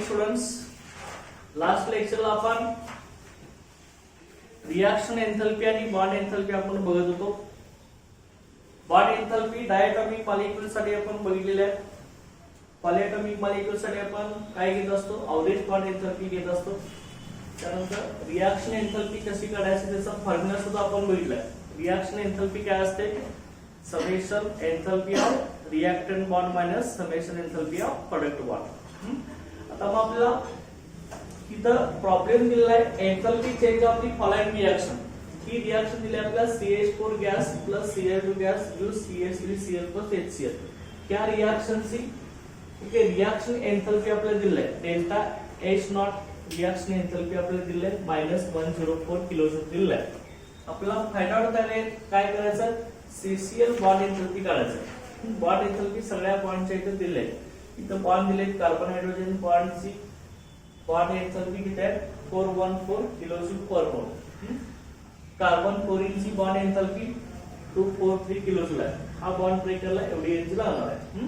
Students, last लेक्चरला आपण reaction एंथॅल्पी आणि bond एंथॅल्पी आपण बघत होतो. बॉन्ड एंथॅल्पी डायटॉमिक मॉलिक्युल साठी आपण बघितलेले आहे. पॉलिएटॉमिक मॉलिक्युल साठी आपण काय घेत असतो, एव्हरेज बॉन्ड एंथॅल्पी घेत असतो. त्यानंतर रिएक्शन एंथॅल्पी कशी काढायची त्याचा फॉर्म्युला सुद्धा आपण बघितलाय. रिएक्शन एंथॅल्पी काय असते, summation enthalpy of reactant bond minus summation enthalpy of product bond. आता मग आपल्याला इथं प्रॉब्लेम दिलेला आहे, enthalpy change of the following reaction. ही रिएक्शन दिली आपल्याला CH4 gas plus Cl2 gas gives CH3Cl plus HCl. क्या reaction see okay. Reaction enthalpy आपल्याला दिलेलं आहे delta H naught. Reaction enthalpy आपल्याला दिलेलं आहे -104 किलोजूल दिलेलं आहे. आपल्याला फाइंड आउट काय करायचं, CCl बॉन्ड एंथॅल्पी काढायचं. बॉन्ड एंथॅल्पी सगळ्या बॉन्डच्या इथे दिले आहे. इथं बॉन्ड दिले कार्बन हायड्रोजन बॉन्डची बॉन्ड एंथॅल्पी किती आहे, 414 किलोजूल पर मोल. कार्बन क्लोरीनची बॉन्ड एंथॅल्पी 243 किलोजूल आहे. हा बॉन्ड ब्रेकरला एवढी एनर्जी लागणार आहे.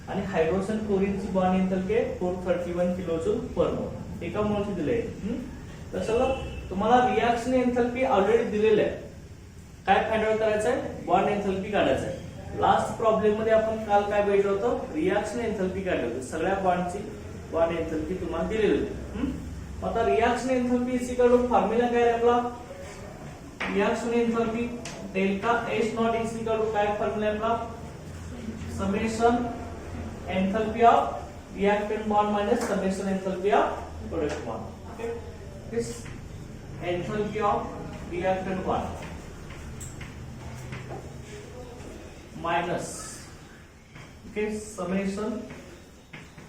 आणि हायड्रोजन क्लोरीनची बॉन्ड एंथॅल्पी आहे 431 किलोजूल पर मोल. एका मोलची दिले आहे. तसं तुम्हाला रिएक्शन एंथॅल्पी ऑलरेडी दिलेलं आहे. काय फाइंड आउट करायचं आहे, बॉन्ड एंथॅल्पी काढायचं आहे. लास्ट प्रॉब्लेम मध्ये आपण काल काय बघितलं होतं, रिएक्शन एंथॅल्पी काढली होती. सगळ्या बॉन्डची बॉन्ड एंथॅल्पी तुम्हाला दिलेली होती. आता reaction enthalpy equal to formula काय आहे आपला, reaction enthalpy delta H naught equal to काय फॉर्म्युला आहे आपला, summation enthalpy of reactant bond minus summation enthalpy of product bond. Okay, this enthalpy of reactant bond minus okay summation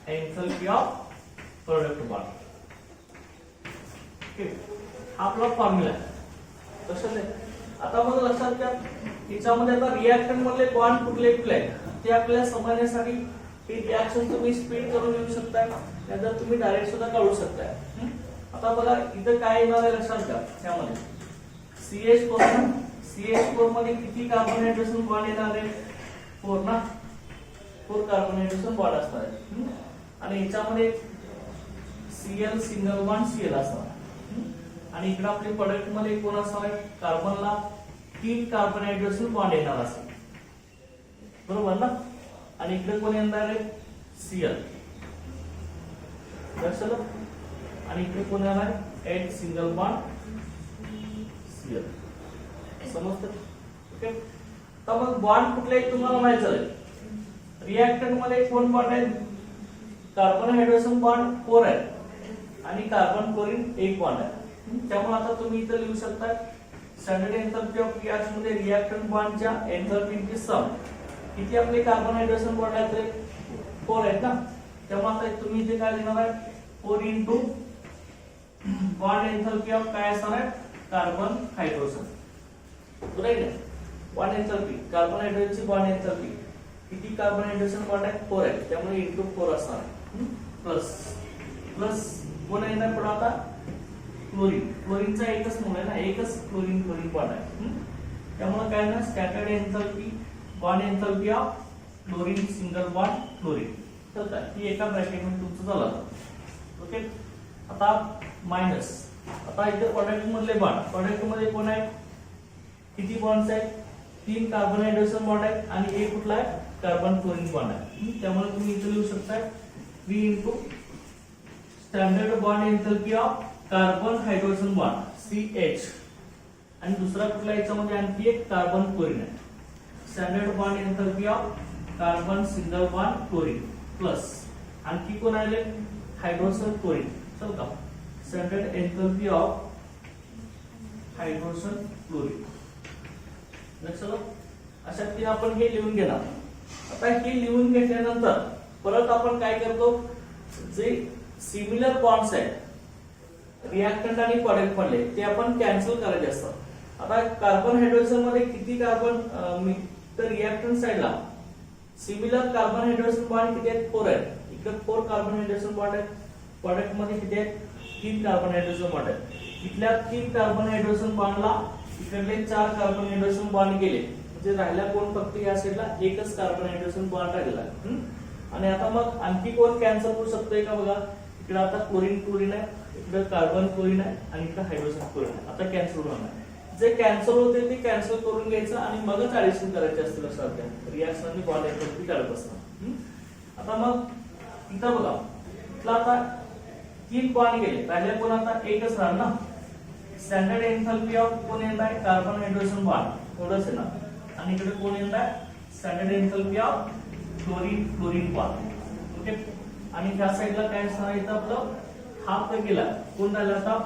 enthalpy of product bond. Okay, हा आपला formula आहे. लक्षात आहे. आता मग लक्षात घ्या, याच्यामध्ये आता रिएक्टंट मधले बॉन्ड कुठले कुठले आहेत ते आपल्याला समजण्यासाठी ही रिएक्शन तुम्ही स्पीड करून लिहू शकता, नाहीतर तुम्ही डायरेक्ट सुद्धा काढू शकता. आता बघा इथं काय येणार आहे लक्षात घ्या, त्यामध्ये CH4 मध्ये किती कार्बन हायड्रोजन बॉन्ड येणार आहे, 4 ना. 4 कार्बन हायड्रोजन बॉन्ड असणार आहे. आणि याच्यामध्ये Cl सिंगल बॉन्ड Cl असणार. आणि इकडे आपले प्रोडक्ट मध्ये कोण असणार आहे, कार्बनला 3 कार्बन हायड्रोजन बॉन्ड येणार असेल, बरोबर ना. आणि इकडे कोण येणार आहे, Cl. लक्षात. आणि इकडे कोण येणार आहे, H सिंगल बॉन्ड Cl. समजतं. ओके, तर मग बॉन्ड कुठले तुम्हाला माहित झाले. रिएक्टंट मध्ये कोण बॉन्ड आहे, कार्बन हायड्रोजन बॉन्ड 4 आहे आणि कार्बन क्लोरीन 1 बॉन्ड आहे. त्यामुळे आता तुम्ही इथे लिहू शकता, स्टँडर्ड एंथॅल्पी ऑफ रिएक्शन मध्ये रिएक्टंट बॉन्डच्या एंथॅल्पीची सम किती आपले कार्बन हायड्रोजन बॉन्ड आहेत, 4 आहेत ना. त्यामुळे आता तुम्ही इथे काय लिहिणार आहे, 4 इंटू बॉन्ड एंथॅल्पी ऑफ काय असणार आहे, कार्बन हायड्रोजन. राईट आहे. बॉन्ड एंथॅल्पी कार्बन हायड्रोजनची बॉन्ड एंथॅल्पी किती, कार्बन हायड्रोजन बॉन्ड आहे 4 आहे, त्यामुळे इंटू 4 असणार आहे. प्लस कोण येणार पुढे आता, क्लोरीन. क्लोरीनचा एकच मोल आहे ना, एकच क्लोरीन बॉन्ड आहे. त्यामुळे काय ना, scattered enthalpy bond enthalpy of chlorine single bond chlorine. तर काय ही एका ब्रॅकेट मध्ये तुमचं झालं. ओके, आता मायनस. आता इथे प्रोडक्ट मधले बॉन्ड, प्रोडक्ट मध्ये कोण आहे, किती बॉन्ड्स आहेत, 3 कार्बन हायड्रोजन बॉन्ड आहेत आणि एक कुठला आहे, कार्बन क्लोरीन बॉन्ड आहे. त्यामुळे तुम्ही इथे लिहू शकता 3 into standard bond enthalpy of carbon hydrogen bond CH आणि दुसरा कुठला याच्यामध्ये आणखी एक कार्बन क्लोरीन आहे. Standard bond enthalpy of carbon single bond chlorine plus आणखी कोण आले, हायड्रोजन क्लोरीन. चल का, standard enthalpy of hydrogen chlorine. लक्षात. अशा की आपण हे लिहून घेणार. आता हे लिहून घेतल्यानंतर परत आपण काय करतो, जे सिमिलर बॉन्ड्स आहेत रिएक्टंट आणि प्रोडक्ट मधले ते आपण कॅन्सल करायचे असतात. आता कार्बन हायड्रोजन मध्ये किती कार्बन, तर रिएक्टंट साइडला सिमिलर कार्बन हायड्रोजन बॉन्ड किती आहेत, 4 आहेत. इकडे 4 कार्बन हायड्रोजन बॉन्ड आहेत. प्रोडक्ट मध्ये किती आहेत, 3 कार्बन हायड्रोजन बॉन्ड आहेत. इथल्या 3 कार्बन हायड्रोजन बॉन्डला इकडले 4 कार्बन हायड्रोजन बॉन्ड गेले, म्हणजे राहिला कोण, फक्त या साइडला एकच कार्बन हायड्रोजन बॉन्ड राहिला. आणि आता मग आणखी कोण कॅन्सल होऊ शकतोय का बघा, इकडे आता क्लोरीन क्लोरीन आहे, इकडे कार्बन क्लोरीन आहे आणि इकडे हायड्रोजन क्लोरीन आहे. आता कॅन्सल होणार, जे कॅन्सल होते ते कॅन्सल करून घ्यायचं आणि मगच ऍडिशन करायचे असते. लक्षात घ्या, रिॲक्शन आणि बॉन्ड एन्थॅल्पी काढत असतात. आता मग इथं बघा, इथला आता 3 बॉन्ड गेले, पहिले कोण आता एकच राहणार ना. स्टँडर्ड एन्थॅल्पी ऑफ कोण येणार आहे, कार्बन हायड्रोजन बॉन्ड एवढंच आहे ना. आणि इकडे कोण येणार आहे, standard enthalpy of chlorine chlorine bond. Okay, आणि ह्या साइडला काय असणार इथं आपलं हाफ तर गेला, कोण राहिला आता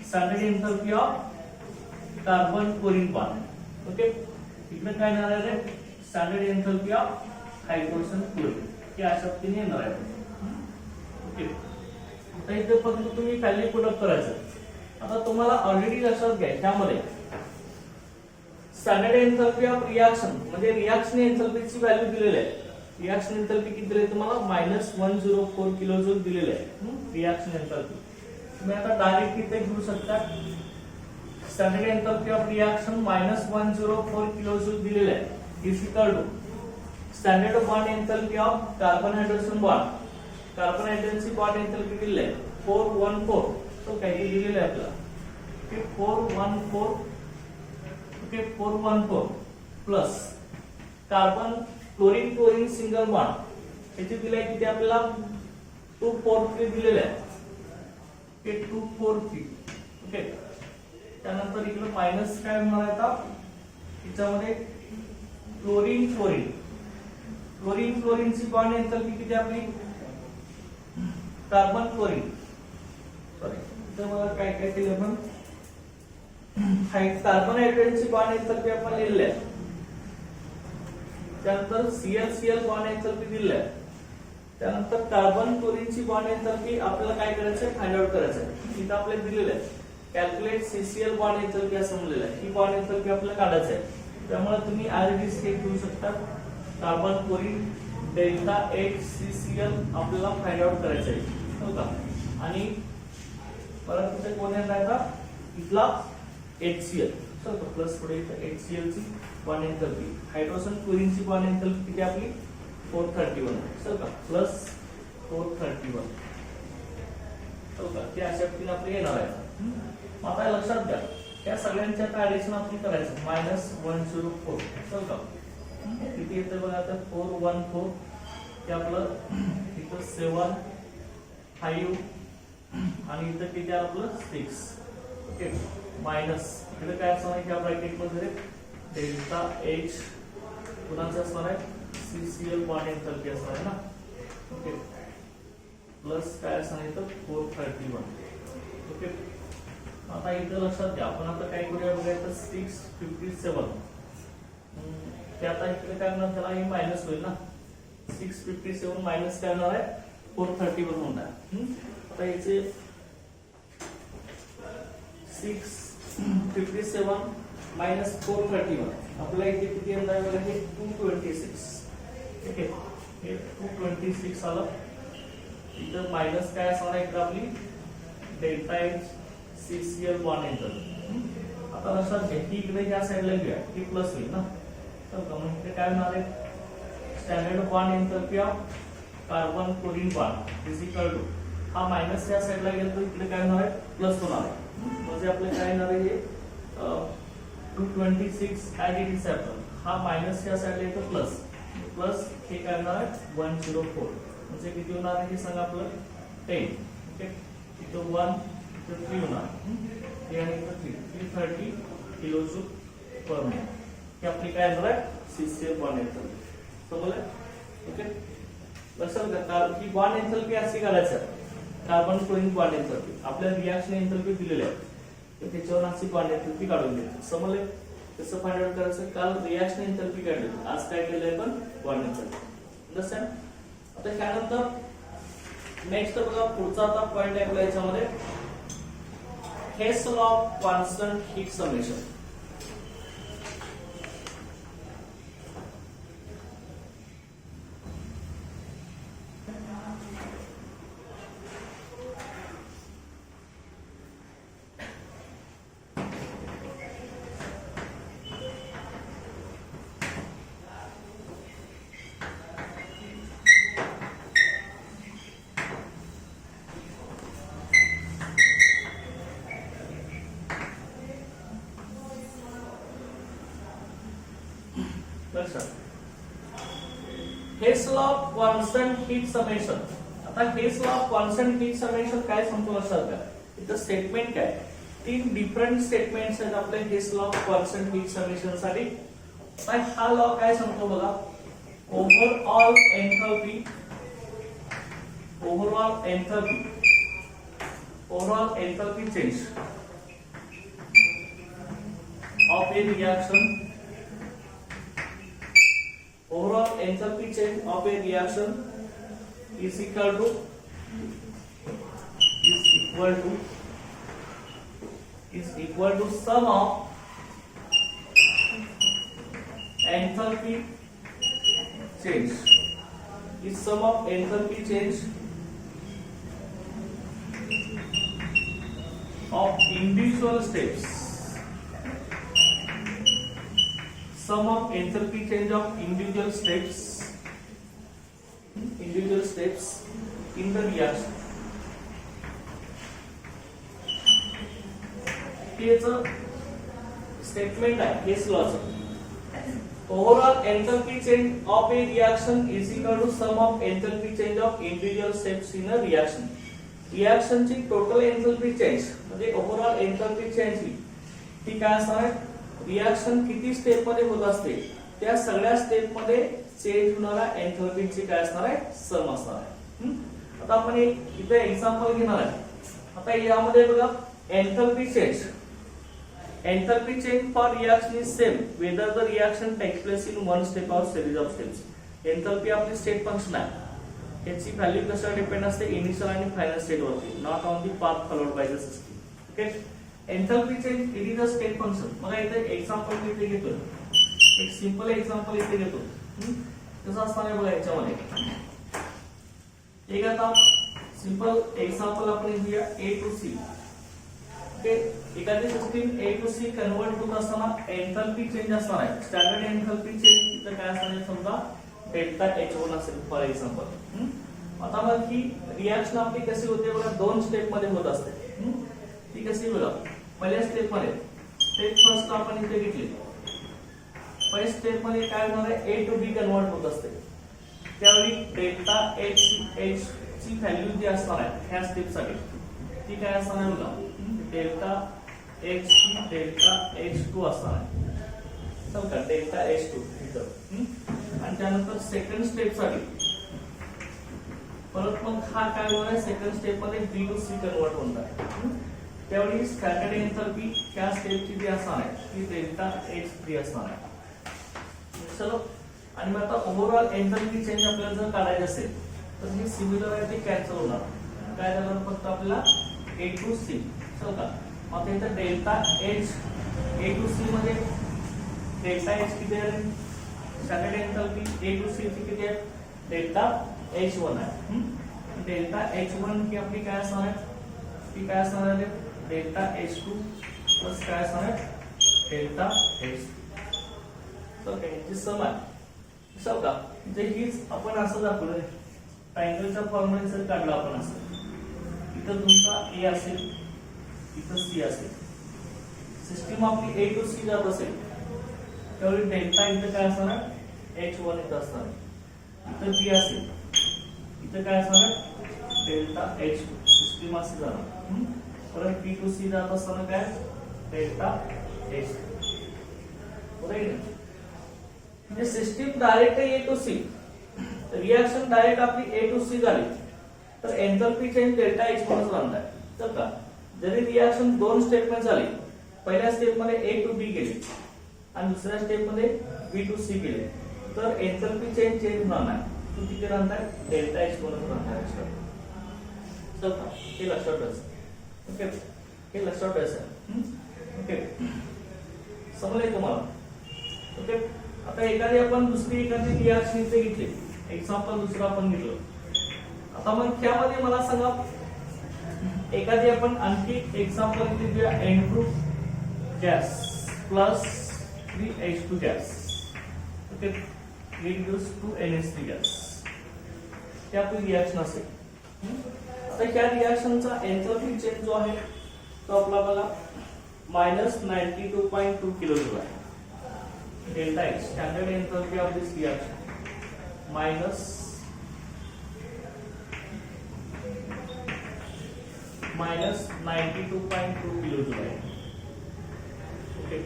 standard enthalpy of carbon chlorine bond. Okay, इकडे काय येणार आहे, standard enthalpy of hydrogen chlorine. हे अशा पद्धतीने येणार आहे. ओके, आता इथे फक्त तुम्ही व्हॅल्यू पुट अप करायचं. आता तुम्हाला ऑलरेडी लक्षात घ्या, त्यामध्ये स्टँडर्ड एन्थॅल्पी ऑफ रिएक्शन म्हणजे रिएक्शन एन्थॅल्पीची व्हॅल्यू दिलेली आहे. रिएक्शन एन्थॅल्पी किती दिली तुम्हाला, -104 किलोजूल दिलेले आहे रिएक्शन एन्थॅल्पी. तुम्ही आता डायरेक्ट इथे घेऊ शकता, standard enthalpy of reaction -104 kilojoule दिलेले आहे is equal to standard bond enthalpy of carbon hydrogen bond. Carbon hydrogen bond enthalpy दिलेले आहे 414. तो काही दिलेलं आहे आपल्याला, okay 414. Okay 414 plus carbon chlorine chlorine single bond याची दिले आहे किती आपल्याला 243 दिलेले आहे. ओके 243. ओके, त्यानंतर इकडे मायनस काय होणार आहे आता याच्यामध्ये क्लोरीन क्लोरीन क्लोरीन क्लोरीनची बॉन्ड एन्थॅल्पी किती आपली, कार्बन क्लोरीन सॉरी इथं मला काय काय केलं आपण, कार्बन हायड्रोजनची बॉन्ड एन्थॅल्पी आपण लिहिलेली आहे. त्यानंतर ClCl बॉन्ड एन्थॅल्पी दिलेली आहे. त्यानंतर कार्बन क्लोरीनची बॉन्ड एन्थॅल्पी आपल्याला काय करायचं आहे, फाइंड आउट करायचं आहे. इथं आपल्याला दिलेलं आहे कॅल्क्युलेट CCl बॉन्ड एन्थॅल्पी असं म्हणलेलं आहे. ही बॉन्ड एन्थॅल्पी आपल्याला काढायचं आहे. त्यामुळे तुम्ही ऍज इट इज हे घेऊ शकता, कार्बन क्लोरीन डेल्टा HCCl आपल्याला फाइंड आउट करायचं आहे, हो का. आणि परत तिथे कोण येणार आता इथला HCl, चल प्लस पुढे इथं HCl ची बॉन्ड एन्थॅल्पी, हायड्रोजन क्लोरीनची बॉन्ड एन्थॅल्पी किती आपली 431, चल का प्लस 431, चल का. ते अशा पद्धतीने आपले येणार आहे. आता लक्षात घ्या, या सगळ्यांच्या आता ऍडिशन आपण करायचं -104, चल का. किती येतं बघा आता 414, ते आपलं इथं 7 5 आणि इथं किती आपलं 6. ओके, मायनस इकडे काय असणार आहे, या ब्रॅकेट मध्ये डेल्टा H कुणाचं असणार आहे, CCl बॉन्ड एन्थॅल्पी असणार आहे ना. ओके, प्लस काय असणार इथं 431. ओके, आता इथं लक्षात घ्या, आपण आता काय करूया बघायचं 657. ते आता इकडे काय होणार, त्याला हे मायनस होईल ना. 657 मायनस काय होणार आहे 431 होणार. आता याचे 657 मायनस 431 आपल्याला इथे किती येणार बघा, हे 226. ओके, हे 226 आलं. इथं मायनस काय असणार इकडे आपली डेल्टा H CCl बॉन्ड एन्थॅल्पी. आता लक्षात घ्या की इकडे या साइडला घेऊया, ही प्लस होईल ना. तर मग इथे काय होणार आहे, standard bond enthalpy of carbon chlorine bond is equal to, हा मायनस या साइडला गेला तर इकडे काय होणार आहे प्लस होणार आहे. म्हणजे आपले काय येणार आहे हे 226 ऍज इट इज आहे. हा मायनस या साइडला येतो प्लस, प्लस हे काय होणार आहे 104. म्हणजे किती होणार आहे हे सांगा आपलं 10. ओके, इथं 1 इथं 3 होणार, हे आणि इथं 330 किलोजूल पर मिनिट. हे आपली काय येणार आहे CCl बॉन्ड एन्थॅल्पी. समजलं. ओके, लक्षात घ्या की बॉन्ड एन्थॅल्पी अशी काढायचं, कार्बन क्लोरीन बॉन्ड एन्थॅल्पी आपल्याला रिएक्शन एन्थॅल्पी दिलेली आहे, तर त्याच्यावर अशी बॉन्ड एन्थॅल्पी काढून घ्यायची. समजले कसं फाइंड आउट करायचं. काल रिएक्शन एन्थॅल्पी काढली, आज काय केलंय पण बॉन्ड एन्थॅल्पी. अंडरस्टँड. आता त्यानंतर नेक्स्ट बघा पुढचा आता पॉइंट आहे आपल्या याच्यामध्ये Hess law of constant heat summation. लक्षात Hess law of constant heat summation. आता Hess law of constant heat summation काय सांगतो लक्षात घ्या. इथं स्टेटमेंट काय, तीन डिफरंट स्टेटमेंट्स आहेत आपले Hess law of constant heat summation साठी. हा लॉ काय सांगतो बघा, overall enthalpy change of a reaction, overall enthalpy change of a reaction is equal to sum of enthalpy change, is sum of enthalpy change of individual steps, sum of enthalpy change of individual steps in the reaction. हेच statement आहे Hess लॉचं. Overall enthalpy change of a reaction is equal to sum of enthalpy change of individual steps in a reaction. रिएक्शनची total enthalpy change म्हणजे overall enthalpy change ती काय असणार आहे, reaction किती स्टेप मध्ये होत असते त्या सगळ्या स्टेप मध्ये चेंज होणारा एन्थॅल्पीची काय असणार आहे, सम असणार आहे. आता आपण एक इथे एक्झाम्पल घेणार आहे. आता यामध्ये बघा enthalpy change for reaction is same whether the reaction takes place in one step और सिरीज ऑफ स्टेप्स. एन्थॅल्पी आपली स्टेट फंक्शन आहे, याची व्हॅल्यू कशावर डिपेंड असते, इनिशियल आणि फायनल स्टेट वरती, not on the path followed by the system. Okay, एन्थॅल्पी change it is a state function. बघा इथे एक्झाम्पल मी इथे घेतो, एक सिंपल एक्झाम्पल इथे घेतो. कसं असणार आहे बघा याच्यामध्ये, एक आता सिंपल एक्झाम्पल आपण घेऊया A to C. ओके, एखादी system A to C convert होत असताना एन्थॅल्पी चेंज असणार आहे. स्टँडर्ड एन्थॅल्पी चेंज इथे काय असणार आहे, समजा डेल्टा H1 असेल फॉर एक्झाम्पल. आता मग ही रिएक्शन आपली कशी होते बघा, दोन स्टेप मध्ये होत असते. ती कशी बघा, पहिल्या स्टेप मध्ये स्टेप फर्स्ट आपण इथे घेतली. पहिल्या स्टेप मध्ये काय होणार आहे, A to B कन्वर्ट होत असते. त्यावेळी डेल्टा H ची व्हॅल्यू जी असणार आहे ह्या स्टेप साठी ती काय असणार आहे बघा, डेल्टा H ची डेल्टा H2 असणार आहे. चल का, डेल्टा H2 इथं. आणि त्यानंतर सेकंड स्टेप साठी परत मग हा काय होणार आहे, सेकंड स्टेप मध्ये B to C कन्वर्ट होणार आहे. त्यावेळी स्टँडर्ड एन्थॅल्पी त्या स्टेपची जी असणार आहे ती डेल्टा H3 असणार आहे. चलो, आणि मग आता ओव्हरऑल एन्थॅल्पी चेंज आपल्याला जर काढायची असेल तर ही सिमिलॅरिटी कॅन्सल होणार. काय झालं, फक्त आपल्याला A to C. चल का, मग इथे delta H A to C मध्ये डेल्टा H किती आहे, स्टँडर्ड एन्थॅल्पी A to C ची किती आहे, डेल्टा H1 आहे. डेल्टा H1 की आपली काय असणार आहे, ती काय असणार आहे, डेल्टा H2 प्लस काय असणार आहे, डेल्टा H. तर याची सम आहे. सम का, म्हणजे हीच आपण असं दाखवलं ट्रायंगलच्या फॉर्ममध्ये जर काढला आपण असं, इथं तुमचा A असेल, इथं C असेल, सिस्टीम आपली A to C जात असेल त्यावेळी डेल्टा इथं काय असणार आहे, H1 इथं असणार आहे. इथं B असेल, इथं काय असणार आहे, डेल्टा H2. सिस्टीम असे जाणार. परत B to C जात असताना काय, डेल्टा H2. बरोबर, म्हणजे system direct A to C, reaction direct आपली A to C झाली तर एन्थॅल्पी चेंज डेल्टा H1 राहणार आहे. तर का, जरी रिएक्शन दोन स्टेप मध्ये झाली, पहिल्या स्टेप मध्ये A to B गेली आणि दुसऱ्या स्टेप मध्ये B to C गेली, तर एन्थॅल्पी चेंज होणार नाही. तो किती राहणार आहे, डेल्टा H1 राहणार आहे. तर का, हे लक्षात ठेवायचं. ओके, हे लक्षात ठेवायचं. ओके, समजलंय तुम्हाला. ओके, आता एखादी आपण दुसरी एखादी रिएक्शन इथे घेतली, एक्झाम्पल दुसरं आपण घेतलं. आता मग त्यामध्ये मला सांगा, एखादी आपण आणखी एक्झाम्पल इथे घेऊया, N2 gas plus 3H2 gas. Okay, reduce to NH3 gas. ही आपली रिएक्शन असेल. आता या रिएक्शनचा एन्थॅल्पी चेंज जो आहे तो आपला बघा -92.2 किलो जूल आहे. delta X, standard enthalpy of this reaction, minus -92.2 kilojoule आहे. ओके,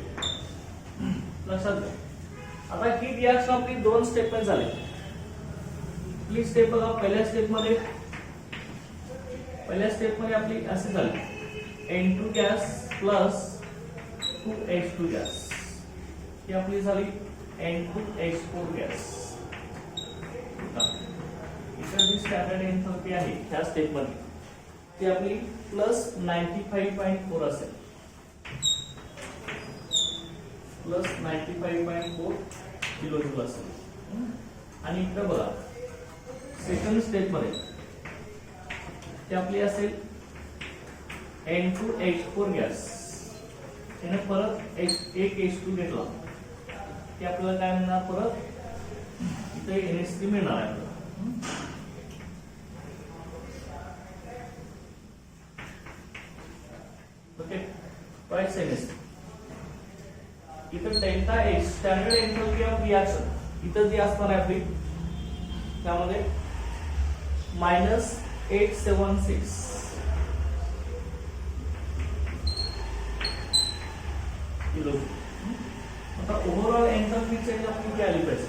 लक्षात घ्या. आता ही रिएक्शन आपली दोन स्टेप मध्ये झाली. ही स्टेप बघा, पहिल्या स्टेप मध्ये आपली असे झाली, N2 gas plus 2H2 gas, ही आपली झाली N2H4 गॅस. इतर जी स्टँडर्ड एंथॅल्पी आहे त्या स्टेप मध्ये ती आपली प्लस 95.4 असेल, प्लस 95.4 किलोजूल असेल. आणि इकडे बघा सेकंड स्टेप मध्ये ती आपली असेल N2H4 गॅस, याने परत एक H2 घेतला की आपल्याला काय मिळणार, परत इथे NH3 मिळणार आहे. Okay, twice NH3. इथं delta H standard enthalpy of reaction इथं जी असणार आहे आपली त्यामध्ये -876 किलो. आता ओव्हरऑल एंथॅल्पी चेंज आपली किती आली पाहिजे.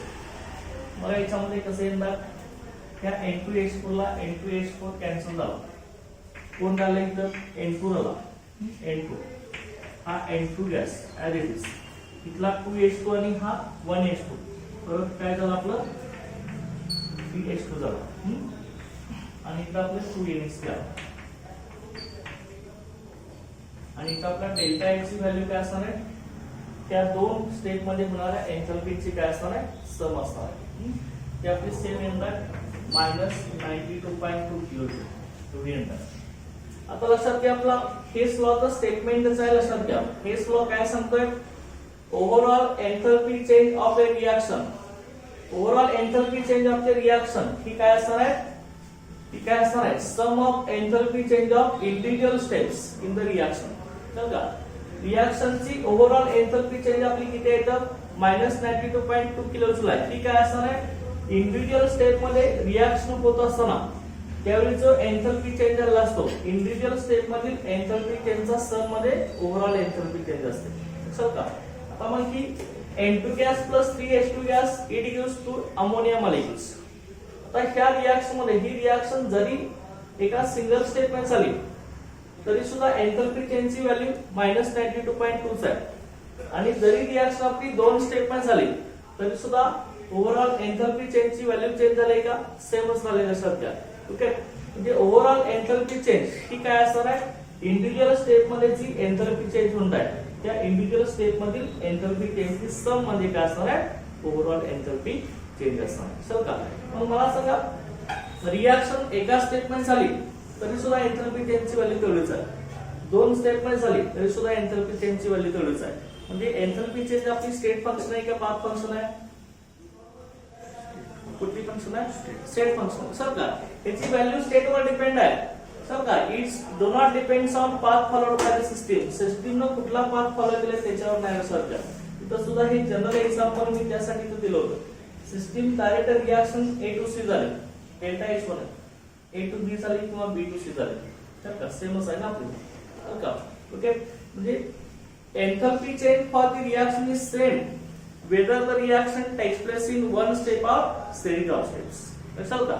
मला याच्यामध्ये कसं येणार, त्या N2H4 ला N2H4 कॅन्सल झाला, कोण झालं इथं N2 आला. N2 हा N2 gas as it is, इथला 2H2 आणि हा 1H2, परत काय झालं आपलं 3H2 झाला, आणि इथं आपलं 2NH3 आलं. आणि इथं आपला डेल्टा H ची व्हॅल्यू काय असणार आहे, त्या दोन स्टेप मध्ये होणाऱ्या एंथॅल्पीची काय असणार आहे, सम असणार आहे. ते आपली सेम येणार -92.2 किलोजूल येणार. आता लक्षात घ्या, आपला हेस लॉचं स्टेटमेंटच आहे. लक्षात घ्या, हेस लॉ काय सांगतोय, overall enthalpy change of a reaction, overall enthalpy change of the reaction ही काय असणार आहे, ती काय असणार आहे, sum of enthalpy change of individual steps in the reaction. बघा, रिएक्शनची ओव्हरऑल एंथॅल्पी चेंज आपली किती येतं, -92.2 किलोजूल आहे. ती काय असणार आहे, इंडिव्हिज्युअल स्टेप मध्ये रिएक्शन होत असताना त्यावेळी जो एंथॅल्पी चेंज झाला असतो, इंडिव्हिज्युअल स्टेप मधील एंथॅल्पी चेंजचा सम मध्ये ओव्हरऑल एंथॅल्पी चेंज असते. लक्षात का. आता मग ही N2 gas plus 3H2 gas it gives two ammonia molecules. आता ह्या रिएक्शन मध्ये ही रिएक्शन जरी एका सिंगल स्टेप मध्ये झाली तरी सुद्धा एंथॅल्पी चेंजची व्हॅल्यू -92.2 आहे. आणि जरी रिएक्शन आपली दोन स्टेप मध्ये झाली तरी सुद्धा ओव्हरऑल एंथॅल्पी चेंजची व्हॅल्यू चेंज झाली का, सेमच झाली. लक्षात घ्या. ओके, म्हणजे ओव्हरऑल एंथॅल्पी चेंज ही काय असणार आहे, इंडिव्हिज्युअल स्टेप मध्ये जी एंथॅल्पी चेंज होत आहे त्या इंडिव्हिज्युअल स्टेप मधील एंथॅल्पी चेंजची सम मध्ये काय असणार आहे, ओव्हरऑल एंथॅल्पी चेंज असणार आहे. चल का, मग मला सांगा, रिएक्शन एका स्टेप मध्ये झाली तरी सुद्धा एंथॅल्पी चेंजची व्हॅल्यू तेवढीच आहे, दोन स्टेप मध्ये झाली तरी सुद्धा एंथॅल्पी चेंजची व्हॅल्यू तेवढीच आहे. म्हणजे एंथॅल्पी चेंज आपली स्टेट फंक्शन आहे का पाथ फंक्शन आहे, कुठली फंक्शन आहे, स्टेट फंक्शन. सर का, याची व्हॅल्यू स्टेट वर डिपेंड आहे. सर का, it's do not depends on path followed by the system. सिस्टीमनं कुठला पाथ फॉलो केला त्याच्यावर नाही. सर का, इथं सुद्धा हे जनरल एक्झाम्पल मी त्यासाठी इथं दिलं होतं. System direct reaction A to C झाली, डेल्टा H मध्ये A to B झाली किंवा B to C झाली, तर का सेमच आहे ना आपली. तर का, ओके, म्हणजे enthalpy change for the reaction is same whether the reaction takes place in one step or series of steps. लक्षात का,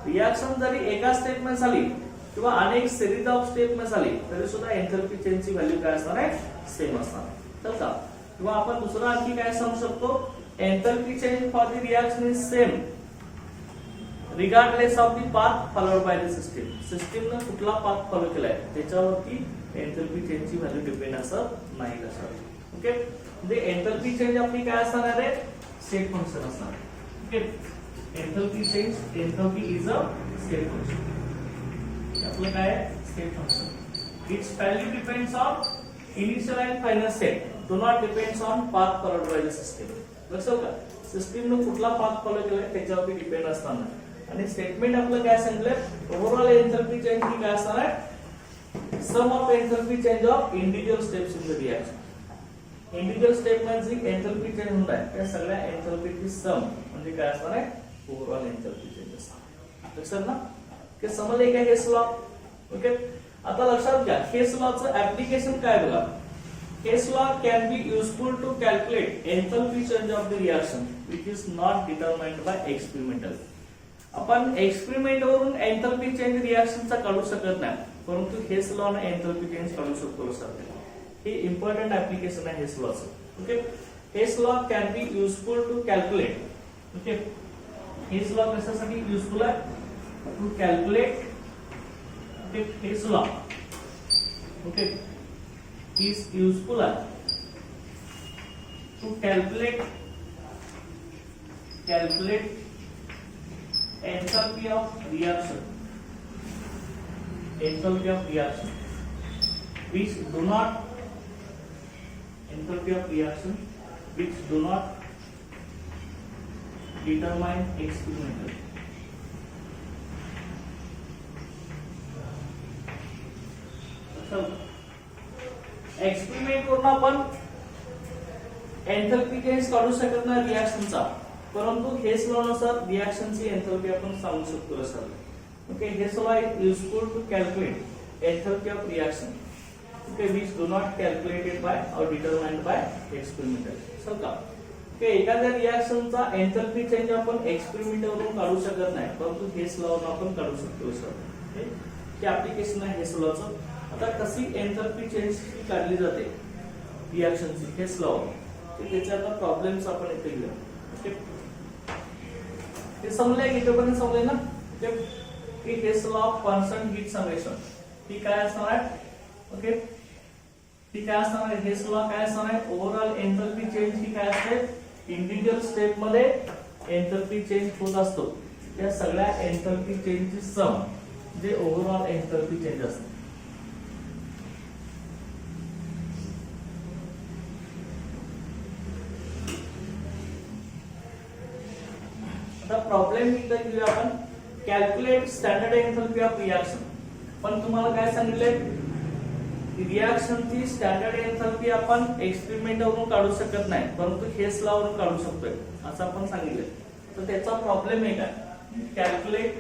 रिएक्शन जरी एका स्टेप मध्ये झाली किंवा अनेक सिरीज ऑफ स्टेप मध्ये झाली तरी सुद्धा एंथॅल्पी चेंजची व्हॅल्यू काय असणार आहे, सेम असणार आहे. तर का, किंवा आपण दुसरं आणखी काय समजू शकतो, enthalpy change for the reaction is same regardless of the path followed by the system. सिस्टीमने कुठला पाथ फॉलो केलाय त्याच्यावरती एंथॅल्पी चेंजची व्हॅल्यू डिपेंड असत नाही. लक्षात. ओके, म्हणजे एंथॅल्पी चेंज आपली काय असणार आहे, स्टेट फंक्शन असणार. Okay, enthalpy change, enthalpy is a state function. आपलं काय state function, its value depends on initial and final state, do not depends on path followed by the system. लक्षात का, सिस्टीमने कुठला पाथ फॉलो केलाय त्याच्यावरती depend असताना. आणि स्टेटमेंट आपलं काय सांगितलं, ओव्हरऑल एंथॅल्पी चेंज ही काय असणार आहे, sum of enthalpy change of individual steps in the reaction. Individual step मध्ये जी एंथॅल्पी चेंज होत आहे त्या सगळ्या एंथॅल्पीची सम म्हणजे काय असणार आहे ओव्हरऑल एंथॅल्पी चेंजेस. लक्षात ना की समजले काय हेस लॉ. ओके आता लक्षात घ्या हेस लॉचं ऍप्लिकेशन काय बघा. Hess law can be useful to calculate enthalpy change of the reaction which is not determined by experimental. आपण एक्सपेरिमेंट वरून एंथॅल्पी चेंज रिएक्शनचा काढू शकत नाही परंतु हेस लॉ ने एंथॅल्पी चेंज काढू शकतो सर. हे इम्पॉर्टंट ऍप्लिकेशन आहे हेस लॉचं. Okay Hess law can be useful to calculate. Okay Hess law कशासाठी युजफुल आहे to calculate. Okay Hess law okay is useful to calculate enthalpy of reaction which do not determine experimental. So experiment करून आपण एंथॅल्पी change काढू शकत नाही रिएक्शनचा परंतु हेस law नुसार रिएक्शनची एंथॅल्पी आपण सांगू शकतो sir. Okay Hess law is useful to calculate enthalpy of reaction okay which do not calculated by और डिटरमाइंड बाय एक्सपेरिमेंटल. समजा ओके एखाद्या रिएक्शनचा एंथॅल्पी चेंज आपण एक्सपेरिमेंट वरून काढू शकत नाही परंतु हेस लॉ वरून आपण काढू शकतो सर. हे ऍप्लिकेशन आहे हेस लॉचं. आता कशी एंथॅल्पी चेंज काढली जाते रिएक्शनची हेस लॉ त्याचे आता प्रॉब्लेम्स आपण इथे घेऊया. ओके हे समजले इथेपर्यंत समजले ना की Hess law of constant heat summation ही काय असणार आहे. ओके ही काय असणार आहे हेस लॉ काय असणार आहे ओव्हरऑल एंथॅल्पी चेंज ही काय असते इंडिव्हिज्युअल स्टेप मध्ये एंथॅल्पी चेंज होत असतो त्या सगळ्या एंथॅल्पी चेंजची सम जे ओव्हरऑल एंथॅल्पी चेंज असते. प्रॉब्लेम इथं घेऊया आपण calculate standard enthalpy of reaction. पण तुम्हाला काय सांगितलंय रिएक्शनची स्टँडर्ड एंथॅल्पी आपण एक्सपेरिमेंट वरून काढू शकत नाही परंतु हेस लॉ वरून काढू शकतोय असं आपण सांगितलंय. तर त्याचा प्रॉब्लेम आहे काय calculate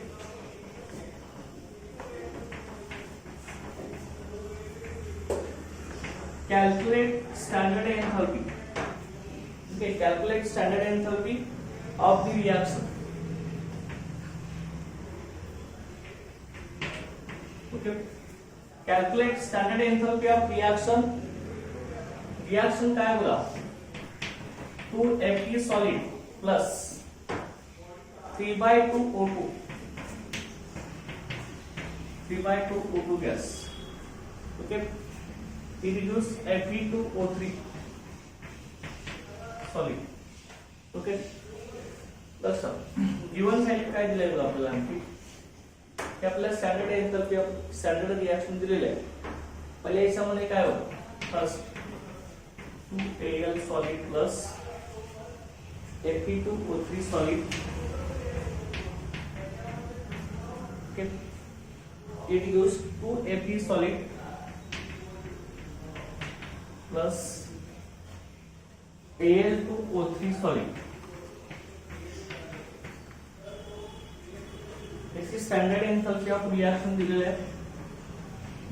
standard enthalpy. Okay calculate standard enthalpy of the reaction. Okay, calculate standard enthalpy of reaction. Reaction काय बघा 2Fe solid plus 3/2 O2 gas. Okay, it reduce Fe2O3 solid. Okay. लक्षात गिवन व्हॅल्यू काय दिलंय बघा आपल्याला आणखी की आपल्याला standard enthalpy of standard reaction दिलेलं आहे. पहिल्या याच्यामध्ये काय होतं first 2Al solid plus Fe2O3 solid. Okay it gives 2Fe solid plus Al2O3 solid. इसकी स्टैंडर्ड एंथैल्पी ऑफ रिएक्शन दिलेले आहे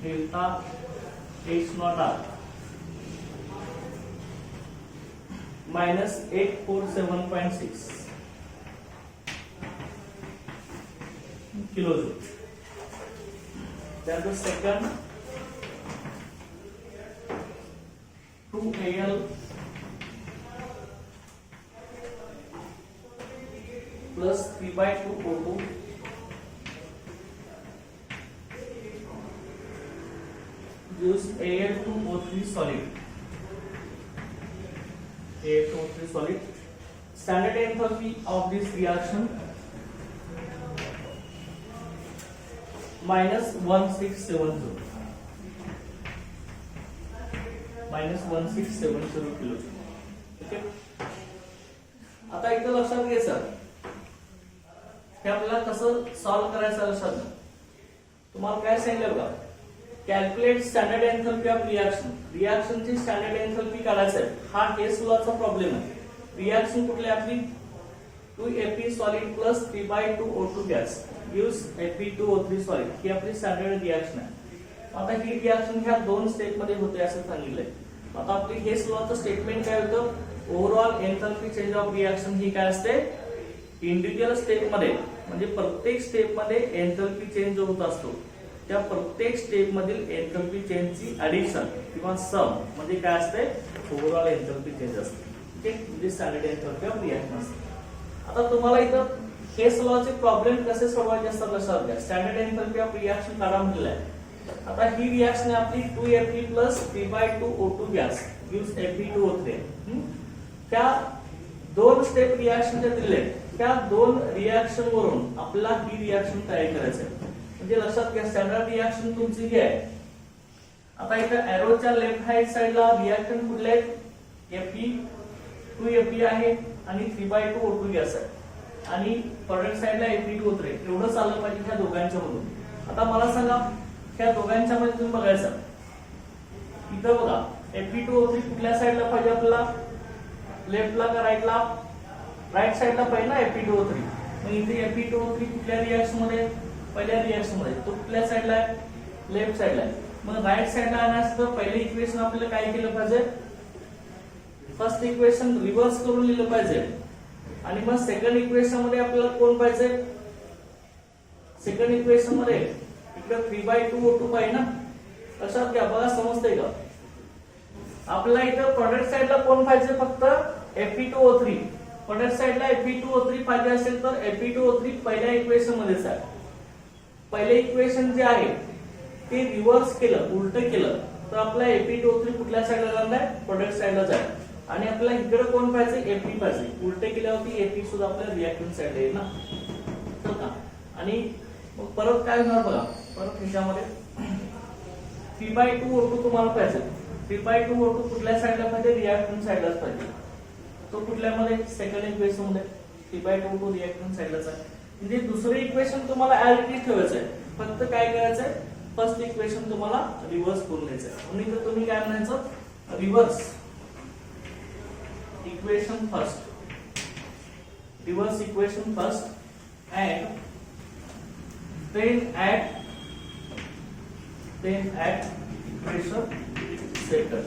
delta H not R -847.6 kilojoules. Then the second 2Al plus 3/2 O2 use Al2O3 solid. Al2O3 solid. Standard enthalpy of this reaction -1670 kilo. Okay आता इथं लक्षात घ्यायचं हे आपल्याला कसं सॉल्व्ह करायचं लक्षात तुम्हाला काय सांगितलं बघा calculate standard enthalpy of reaction. रिएक्शनची स्टँडर्ड एंथॅल्पी काढायचं आहे. हा हेस लॉचा प्रॉब्लेम आहे. रिएक्शन कुठली आपली 2Fe solid plus 3/2 O2 gas gives Fe2O3 solid. ही आपली स्टँडर्ड रिएक्शन आहे. आता ही रिएक्शन ह्या दोन स्टेप मध्ये होते असं सांगितलंय. आता आपली हेस लॉचं स्टेटमेंट काय होतं, overall enthalpy change of reaction ही काय असते, इंडिव्हिज्युअल स्टेप मध्ये म्हणजे प्रत्येक स्टेप मध्ये एंथॅल्पी चेंज होत असतो. त्या प्रत्येक स्टेप मधील एंथॅल्पी चेंजची ऍडिशन किंवा सम म्हणजे काय असते, ओव्हरऑल एंथॅल्पी चेंज असते. ठीक आहे, म्हणजे स्टँडर्ड एंथॅल्पी ऑफ रिएक्शन असते. आता तुम्हाला इथं हेस लॉचे प्रॉब्लेम कसे सोडवायचे असतात लक्षात घ्या. स्टँडर्ड एंथॅल्पी ऑफ रिएक्शन काढा म्हटलेलं आहे. आता ही रिएक्शन आपली 2Fe plus 3/2 O2 gas gives Fe2O3. त्या दोन स्टेप रिएक्शन ज्या दिले त्या दोन रिएक्शन वरून आपल्याला ही रिएक्शन तयार करायचं आहे. म्हणजे लक्षात घ्या स्टँडर्ड रिएक्शन तुमची ही आहे. आता इथं एरोच्या लेफ्ट हँड साइडला रिएक्टंट कुठले आहेत, Fe 2Fe आहे आणि 3/2 O2 गॅस आहे आणि प्रोडक्ट साइडला Fe2O3. एवढं चाललं पाहिजे ह्या दोघांच्या मधून. आता मला सांगा ह्या दोघांच्या मध्ये तुम्ही बघायचं इथं बघा Fe2O3 कुठल्या साइडला पाहिजे आपल्याला, लेफ्टला का राईटला, राईट साइडला पाहिजे ना Fe2O3. मग इथे Fe2O3 कुठल्या रिएक्शन मध्ये, पहिल्या रिएक्शन मध्ये. तो कुठल्या साइडला आहे, लेफ्ट साइडला आहे. मग राईट साइडला आणण्याचं पहिले इक्वेशन आपल्याला काय केलं पाहिजे, फर्स्ट इक्वेशन रिव्हर्स करून लिहिलं पाहिजे आणि मग सेकंड इक्वेशन मध्ये आपल्याला कोण पाहिजे, सेकंड इक्वेशन मध्ये इकडे 3/2 O2 पाहिजे ना. लक्षात घ्या, बघा समजतंय का. आपल्याला इथं प्रोडक्ट साइडला कोण पाहिजे, फक्त Fe2O3. प्रोडक्ट साइडला Fe2O3 पाहिजे असेल तर Fe2O3 पहिल्या इक्वेशन मध्येच आहे. पहिले इक्वेशन जे आहे ते रिव्हर्स केलं, उलट केलं तर आपला Fe2O3 कुठल्या साइडला जाणार आहे, प्रोडक्ट साइडलाच आहे. आणि आपल्याला इकडे कोण पाहिजे, Fe पाहिजे. उलट केल्यावरती Fe सुद्धा आपल्या रिएक्टंट साइडला येईल ना. तर का आणि मग परत काय होणार बघा, परत ह्याच्यामध्ये 3/2 O2 तुम्हाला पाहिजे. 3/2 O2 कुठल्या साइडला पाहिजे, रिएक्टंट साइडलाच पाहिजे. तो कुठल्यामध्ये, सेकंड इक्वेशन मध्ये 3/2 O2 रिएक्टंट साइडलाच आहे. म्हणजे दुसरे इक्वेशन तुम्हाला ऍज इट इज ठेवायचं आहे. फक्त काय करायचंय, फर्स्ट इक्वेशन तुम्हाला रिव्हर्स करून घ्यायचं आहे. म्हणून इथं तुम्ही काय म्हणायचं, reverse equation first, reverse equation first and then add equation second.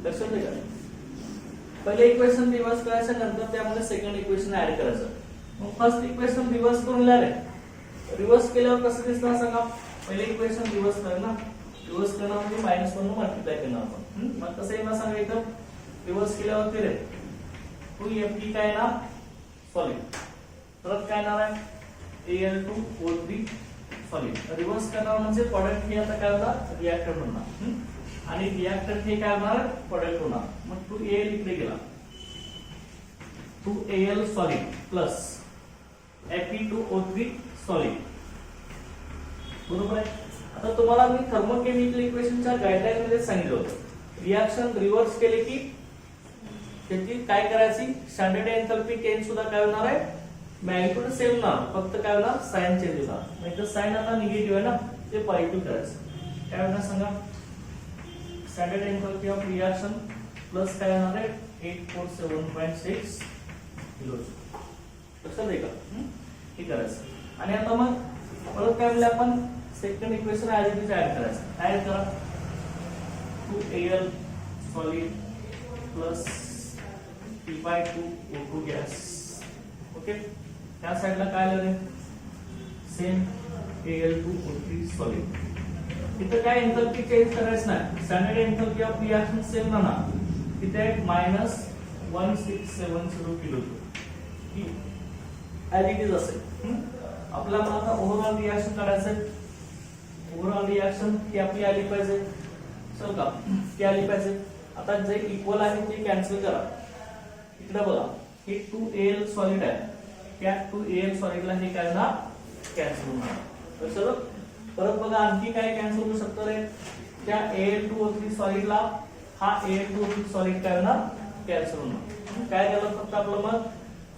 लक्षात आहे का, पहिले इक्वेशन रिव्हर्स करायचं नंतर त्यामध्ये सेकंड इक्वेशन ऍड करायचं. मग फर्स्ट इक्वेशन रिव्हर्स करून लिहिलं, रिव्हर्स केल्यावर कसं दिसणार सांगा, पहिले इक्वेशन रिव्हर्स करा ना. रिव्हर्स करणार म्हणजे -1 ने मल्टिप्लाय करणार आपण. मग कसं येणार सांगा, इथं रिव्हर्स केल्यावर ते 2Fe काय ना सॉलिड, परत काय येणार आहे Al2O3 सॉलिड. रिव्हर्स करणार म्हणजे प्रोडक्ट हे आता काय होणार, रिएक्टंट होणार आणि रिएक्टंट हे काय होणार, प्रोडक्ट होणार. मग 2Al इकडे गेला, 2Al solid plus Fe2O3 solid. बरोबर आहे. आता तुम्हाला मी थर्मोकेमिकल इक्वेशनच्या गाईडलाईन मध्ये सांगितलं होतं, रिएक्शन रिव्हर्स केले की त्याची काय करायची, स्टँडर्ड एंथॅल्पी चेंज सुद्धा काय होणार आहे, मॅग्निट्यूड सेम ना, फक्त काय होणार, साइन चेंज होणार. नाही तर साइन आता निगेटिव्ह आहे ना, ते पॉझिटिव्ह करायचं. काय होणार सांगा, standard enthalpy of reaction plus काय होणार आहे 847.6 किलो. लक्षात आहे का, हे करायचं. आणि आता मग परत काय म्हणलं आपण, second equation as it is add करायचं. ऍड करा 2Al solid plus 3/2 O2 gas. Okay, त्या साइडला काय आलं, सेम Al2O3 सॉलिड. इथं काय एंथॅल्पी चेंज करायचं नाही, standard enthalpy of reaction same ना. तिथे -1670 किलो की ऍज इट इज असेल. आपल्याला आता ओव्हरऑल रिएक्शन काढायचं. ओव्हरऑल रिएक्शन ती आपली आली पाहिजे, चल का ती आली पाहिजे. आता जे इक्वल आहे ते कॅन्सल करा. इकडे बघा, हे 2Al सॉलिड आहे, त्या 2Al सॉलिडला हे काय ना कॅन्सल होणार. तर चलो परत बघा आणखी काय कॅन्सल होऊ शकतं रे, त्या Al2O3 सॉलिडला हा Al2O3 सॉलिड काय होणार, कॅन्सल होणार. काय झालं फक्त आपलं, मग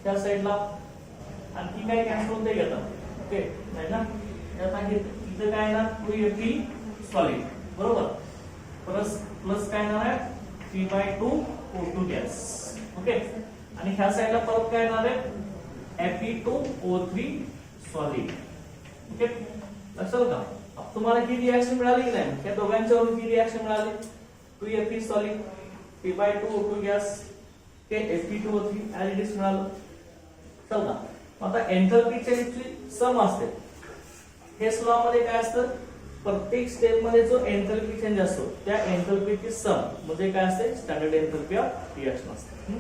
त्या साइडला आणखी काय कॅन्सल होते घेतात. ओके नाही ना, आता इथं काय ना 2Fe सॉलिड, बरोबर. प्लस प्लस काय येणार आहे, 3/2 O2 गॅस. ओके. आणि ह्या साईडला परत काय येणार आहे, Fe2O3 सॉलिड. ओके, लक्षात का. अब तुम्हाला ही रिएक्शन मिळाली की नाही, या दोघांच्यावरून ही रिएक्शन मिळाली. 2Fe solid, 3/2 O2 gas, K Fe2O3 as it is मिळालं. चल का. आता एंथॅल्पी चेंजची सम असते. हे लॉ मध्ये काय असतं, प्रत्येक स्टेप मध्ये जो एंथॅल्पी चेंज असतो त्या एंथॅल्पीची सम म्हणजे काय असते, स्टँडर्ड एंथॅल्पी ऑफ रिएक्शन असते.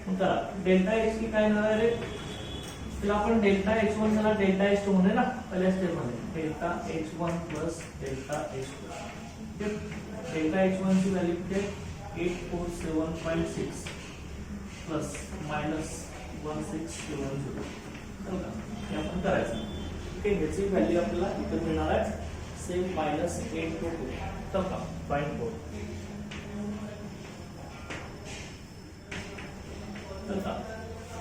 मग करा डेल्टा एच की काय येणार आहे, तिला आपण डेल्टा H1 त्याला डेल्टा H2 म्हणूया ना पहिल्या स्टेप मध्ये. Delta H1 plus delta H2. Delta H1 ची व्हॅल्यू किती, 847.6 प्लस मायनस 1670. हे आपण करायचं. ओके, ह्याची व्हॅल्यू आपल्याला इथे मिळणार आहे सेम मायनस 822. तर का 0.4. तर का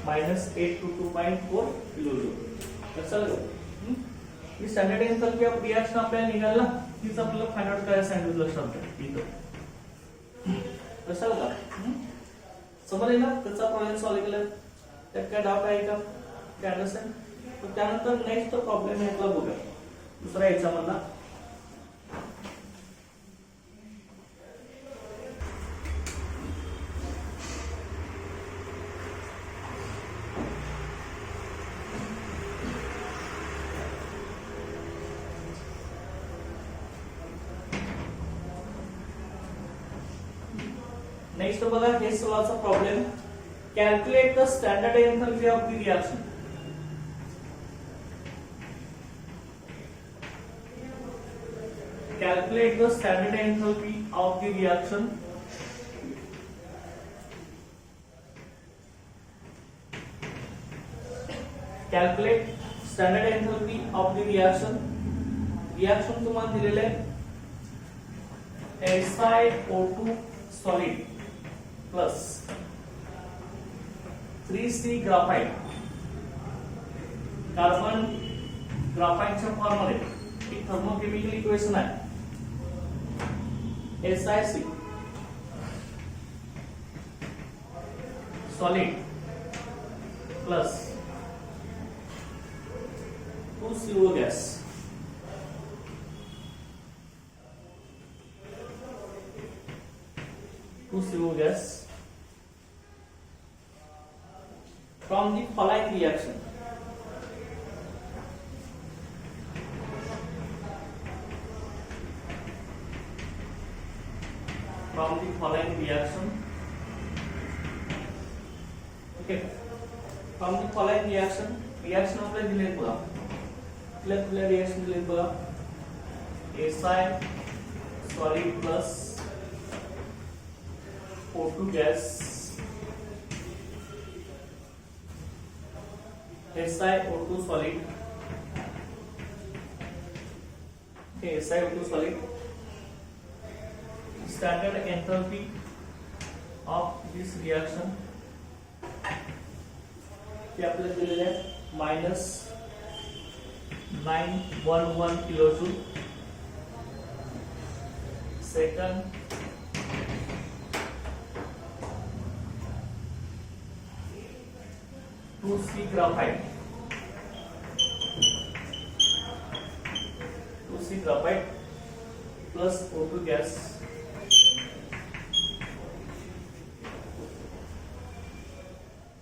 मायनस 822.4 किलो जूल. लक्षात ठेवा. ही स्टँडर्ड एंथॅल्पी ऑफ रिएक्शन आपल्याला निघाला, तीच आपल्याला फाइंड आउट करायला सांगितलं. लक्षात ठेवा इथं. लक्षात का. समजले ना त्याचा प्रॉब्लेम सॉल्व्ह केला. त्यात काय डाऊट आहे का, काय अंडरस्टँड. तर त्यानंतर नेक्स्ट प्रॉब्लेम यातला बघूया, दुसरा याच्यामधला. नेक्स्ट बघा, हे सोळाचा problem. Calculate the standard enthalpy of the reaction. Calculate the standard enthalpy of the reaction. Calculate standard enthalpy of the reaction. Reaction तुम्हाला दिलेले SiO2 solid plus 3C graphite. Carbon ग्राफाइटच्या form मध्ये एक थर्मोकेमिकल इक्वेशन आहे. SiC solid plus 2CO gas. From the following reaction. From the following reaction. Okay. From the following reaction. Reaction आपल्याला दिले बघा. आपल्याला reaction दिले बघा. Si solid plus O2 gas. SiO2 solid. Okay, SiO2 solid. Standard enthalpy of this reaction ते आपल्याला दिलेले आहे minus 911 kilojoule. Second 2C graphite. 2C graphite plus O2 gas.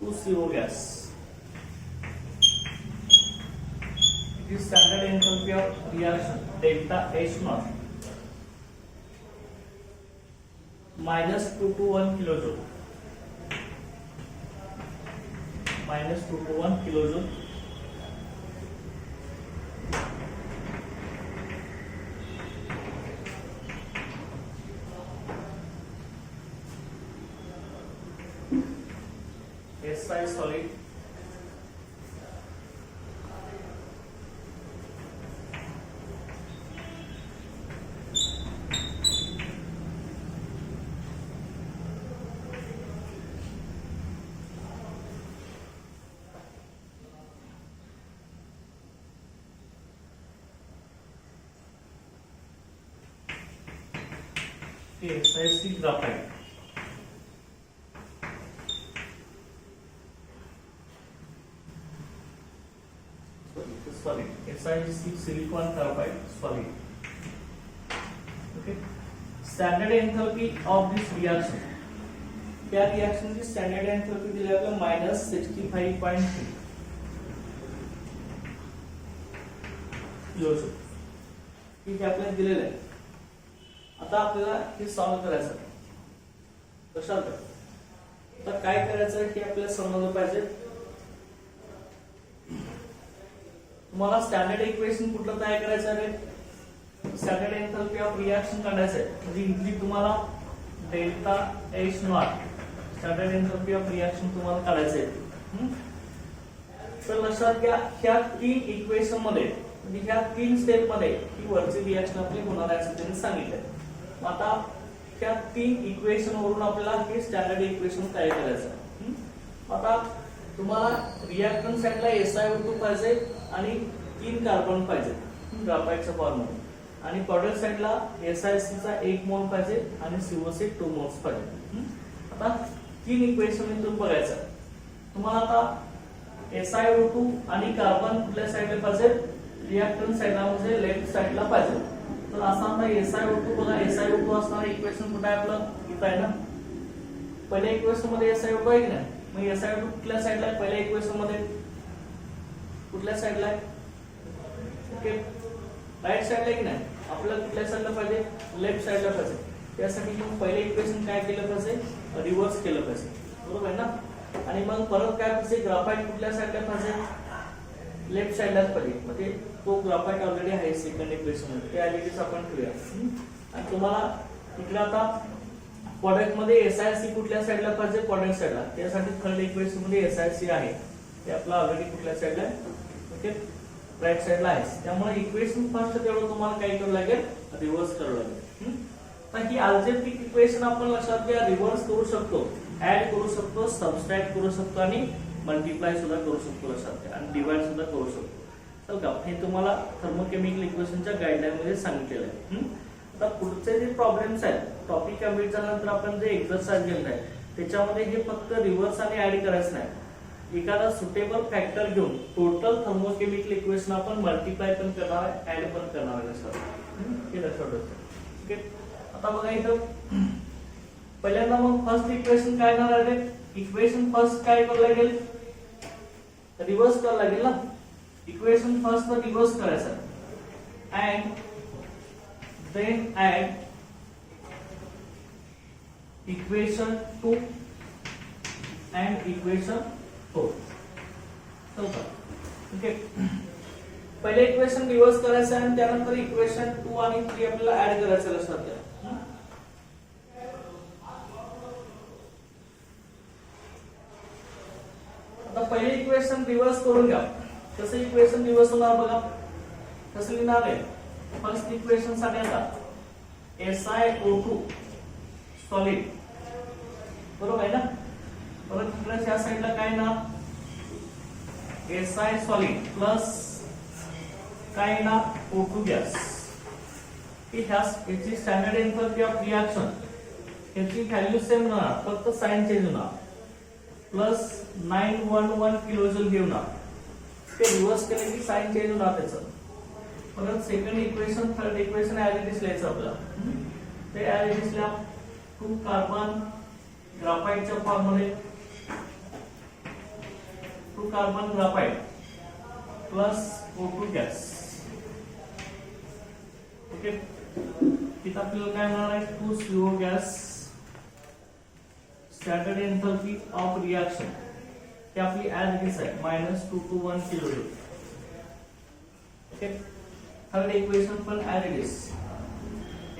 2CO gas. It is standard enthalpy of reaction delta H0 minus 221 kilojoule. Minus 221 kilojoule. Si solid SiC graphite, solid, SiC silicon carbide solid. Okay. Standard enthalpy of this reaction, त्या रिएक्शनची standard एंथॅल्पी दिली आपल्याला -65.3 kilojoule. ठीक आहे, आपल्याला दिलेलं आहे. आता आपल्याला हे सॉल्व्ह करायचं आहे. कशात? आता काय करायचं हे आपल्याला समजलं पाहिजे. तुम्हाला स्टँडर्ड इक्वेशन कुठलं तयार करायचं आहे? स्टँडर्ड एंथॅल्पी ऑफ रिएक्शन काढायचं आहे. म्हणजे इथली तुम्हाला delta H not standard enthalpy of reaction तुम्हाला काढायचं आहे. तर लक्षात घ्या, ह्या तीन इक्वेशन मध्ये म्हणजे ह्या तीन स्टेप मध्ये ही वरची रिएक्शन आपली होणार आहे असं त्यांनी सांगितलंय. आता ह्या तीन इक्वेशन वरून आपल्याला हे स्टँडर्ड इक्वेशन तयार करायचं आहे. आता तुम्हाला रिएक्टंट साइडला SiO2 पाहिजे आणि 3 कार्बन पाहिजे ग्राफाइटच्या फॉर्ममध्ये, आणि प्रोडक्ट साइडला SiC चा 1 मोल पाहिजे आणि COC 2 मोल्स पाहिजे. आता तीन इक्वेशन इथून बघायचं. तुम्हाला आता SiO2 आणि कार्बन कुठल्या साइडला पाहिजे? रिएक्टंट साइडला म्हणजे लेफ्ट साइडला पाहिजे. तर असा आता SiO2 बघा, SiO2 असणार इक्वेशन कुठे आहे आपलं? इथं आहे ना. पहिल्या इक्वेशन मध्ये SiO2 आहे की नाही? मग SiO2 कुठल्या साइडला आहे? पहिल्या इक्वेशन मध्ये कुठल्या साइडला आहे? ओके, राईट साइडला आहे की नाही? आपल्याला कुठल्या साइडला पाहिजे? लेफ्ट साइडला पाहिजे. त्यासाठी मग पहिले इक्वेशन काय केलं पाहिजे? रिव्हर्स केलं पाहिजे. बरोबर आहे ना? आणि मग परत काय पाहिजे? ग्राफाइट कुठल्या साइडला पाहिजे? लेफ्ट साइडलाच पाहिजे. म्हणजे तो ग्राफाइट ऑलरेडी आहे सेकंड इक्वेशन मध्ये, ते ऍज आपण ठेवूया. आणि तुम्हाला इकडे आता प्रोडक्ट मध्ये SiC कुठल्या साइडला पाहिजे? प्रोडक्ट साइडला. त्यासाठी थर्ड इक्वेशन मध्ये SiC आहे, ते आपला ऑलरेडी कुठल्या साइडला आहे? ओके, राईट साइडला आहे. त्यामुळे इक्वेशन फर्स्ट तेवढं तुम्हाला काय करावं लागेल? रिव्हर्स करावं लागेल. तर ही अल्जेब्रिक इक्वेशन आपण लक्षात घ्या, रिव्हर्स करू शकतो, ऍड करू शकतो, सबट्रॅक्ट करू शकतो आणि मल्टिप्लाय सुद्धा करू शकतो लक्षात घ्या, आणि डिवाइड सुद्धा करू शकतो. चल का, हे तुम्हाला थर्मोकेमिकल इक्वेशनच्या गाईडलाईन मध्ये सांगितलेलं आहे. आता पुढचे जे प्रॉब्लेम्स आहेत, टॉपिक कम्प्लीट झाल्यानंतर आपण जे एक्सरसाइज घेणार आहे त्याच्यामध्ये हे फक्त रिव्हर्स आणि ऍड करायचं नाही. एखादा सुटेबल फॅक्टर घेऊन टोटल थर्मोकेमिकल इक्वेशन आपण मल्टिप्लाय पण करणार आहे, ऍड पण करणार आहे लक्षात. हे लक्षात ठेवा. ओके, आता बघा इथं पहिल्यांदा मग फर्स्ट इक्वेशन काय येणार आहे? इक्वेशन फर्स्ट काय करावं लागेल? रिव्हर्स करावं लागेल ना. इक्वेशन फर्स्ट रिव्हर्स करायचं and then add equation 2 and equation 4. चौथा. ओके, पहिले इक्वेशन रिव्हर्स करायचं आणि त्यानंतर इक्वेशन 2 आणि 3 आपल्याला ऍड करायचं लक्षात घ्या. आता पहिले इक्वेशन रिव्हर्स करून घ्या. कसं इक्वेशन रिव्हर्स होणार बघा, कसं लिहिणार आहे? फर्स्ट इक्वेशन साठी आता SiO2 सॉलिड, बरोबर आहे ना. परत इकडे या साइडला काय ना Si सॉलिड प्लस काय ना O2 गॅस. याची स्टँडर्ड एंथॅल्पी ऑफ रिएक्शन याची व्हॅल्यू सेम राहणार, फक्त साइन चेंज होणार. प्लस 911 किलोजूल घेऊन ते रिव्हर्स केले की साइन चेंज होणार त्याचं. परत second equation third equation as it is लिहायचं आपल्याला. ते ऍज इट इज लिहा. 2 कार्बन ग्राफाइटच्या फॉर्म मध्ये 2 carbon graphite plus O2 gas. Okay, इथं आपल्याला काय होणार आहे? 2 CO gas. Standard enthalpy of reaction ते आपली ऍज इट इज आहे -221 किलोजूल. ओके, थर्ड इक्वेशन पण as it is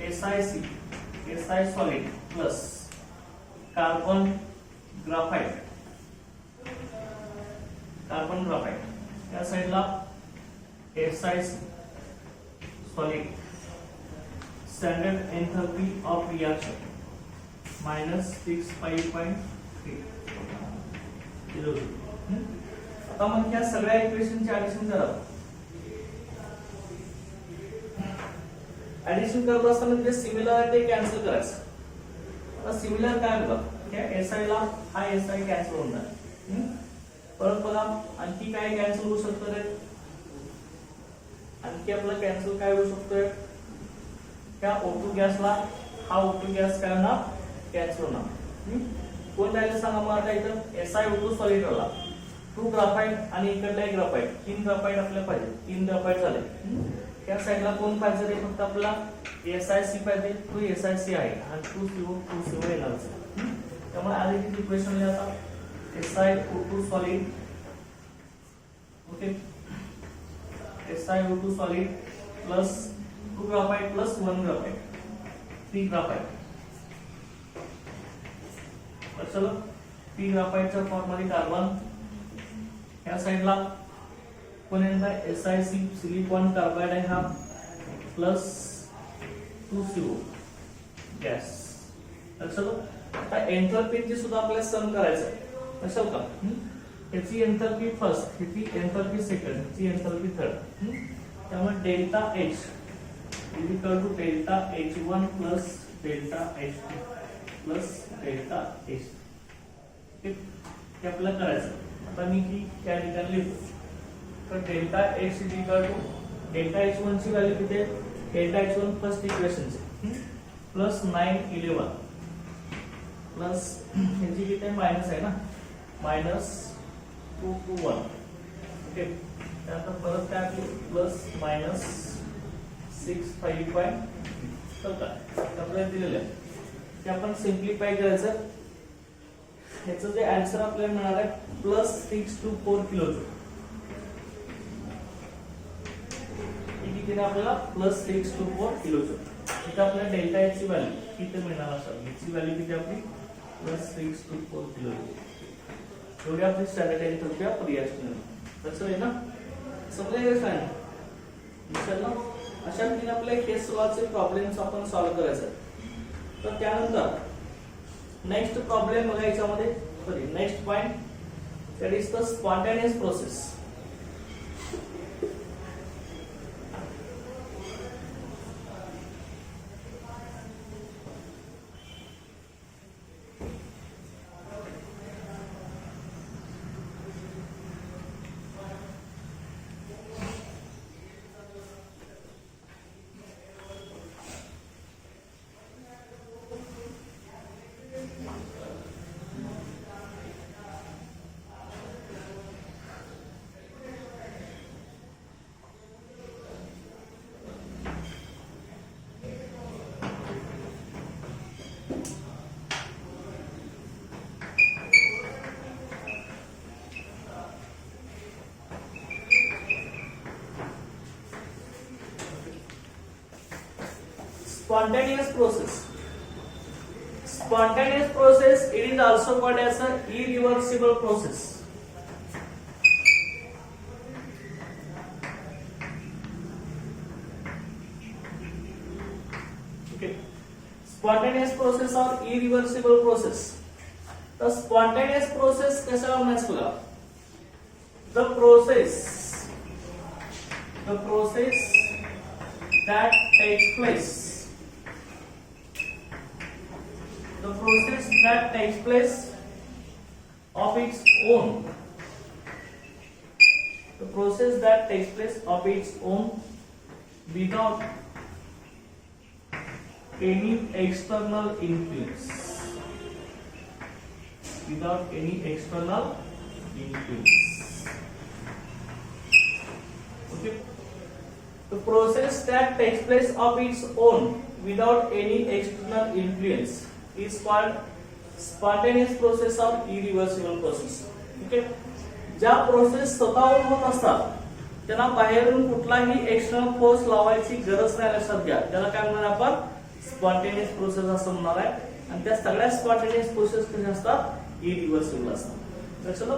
SiC Si solid plus carbon graphite या साइडला SiC solid. Standard enthalpy of reaction -65.3 kilojoule. आता मग या सगळ्या इक्वेशनचे ऍडिशन करा. ऍडिशन करत असताना जे सिमिलर आहे ते कॅन्सल करायचं. आता सिमिलर काय बघा, त्या SI ला हा SI कॅन्सल होऊन जाईल. परत बघा आणखी काय कॅन्सल होऊ शकतं रे, आणखी आपला कॅन्सल काय होऊ शकतोय, त्या O2 गॅसला हा O2 गॅस काय होणार, कॅन्सल होणार. कोण राहिलं सांगा मला आता इथं, SiO2 सॉलिड राहिला, 2 ग्राफाइट आणि इकडला एक ग्राफाइट, 3 ग्राफाइट आपल्याला पाहिजे, 3 ग्राफाइट झाले. त्या साइडला कोण पाहिजे रे, फक्त आपला SiC पाहिजे, तो SiC आहे आणि 2CO येणार. त्यामुळे आधी किती इक्वेशन लिहा, SiO2 solid, okay, SiO2 solid plus 2 graphite plus 1 graphite, 3 graphite. चलो 3 ग्राफाइटच्या फॉर्म मध्ये कार्बन, या साइडला कोण येणार, SiC सिलिकॉन कार्बाइड आहे हा, प्लस 2CO गॅस. चलो आता एंथॅल्पीची सुद्धा आपल्याला सम करायचं असेल का, याची एंथॅल्पी फर्स्ट, याची एंथॅल्पी सेकंड, याची एंथॅल्पी थर्ड. त्यामुळे delta H is equal to delta H1 plus delta H2 plus delta H. ते आपल्याला करायचं. आता मी की त्या ठिकाणी लिहितो, तर delta H is equal to delta H1 ची व्हॅल्यू किती आहे, delta H1 first equation plus 911 plus ह्याची किती आहे, मायनस आहे ना, मायनस 221. ओके, त्यानंतर परत काय आपली प्लस मायनस 655 आपल्याला दिलेलं आहे. ते आपण सिम्प्लिफाय करायचं. ह्याचं जे आन्सर आपल्याला मिळणार आहे प्लस 624 किलोजूल. किती आपल्याला प्लस 624 किलोजूल. इथे आपल्याला डेल्टा एच ची व्हॅल्यू किती मिळणार असेल, याची व्हॅल्यू किती आपली प्लस 624 किलोजूल. एवढी आपली स्टँडर्ड एंथॅल्पी ऑफ रिएक्शन तसं आहे ना, समजलं काय ना. अशा तीन आपल्या केस सॉल्व्हचे प्रॉब्लेम्स आपण सॉल्व्ह करायचे. तर त्यानंतर नेक्स्ट प्रॉब्लेम बघा याच्यामध्ये, sorry next point, that is the spontaneous process. Spontaneous process. Spontaneous process, it is also called as an irreversible process. Okay. Spontaneous process or irreversible process. The spontaneous process कैसा होना चाहिए? The process that takes place. The process that takes place of its own. The process that takes place of its own without any external influence. Without any external influence. Okay. The process that takes place of its own without any external influence is called spontaneous process or irreversible process. Okay. ज्या process स्वतःहून होत असतात त्यांना बाहेरून कुठलाही external force लावायची गरज नाही लक्षात घ्या. त्याला काय म्हणणार आपण, स्पॉन्टेनियस प्रोसेस असं म्हणणार आहे. आणि त्या सगळ्या स्पॉन्टेनियस प्रोसेस कशा असतात, इरिव्हर्सिबल असतात. लक्षात.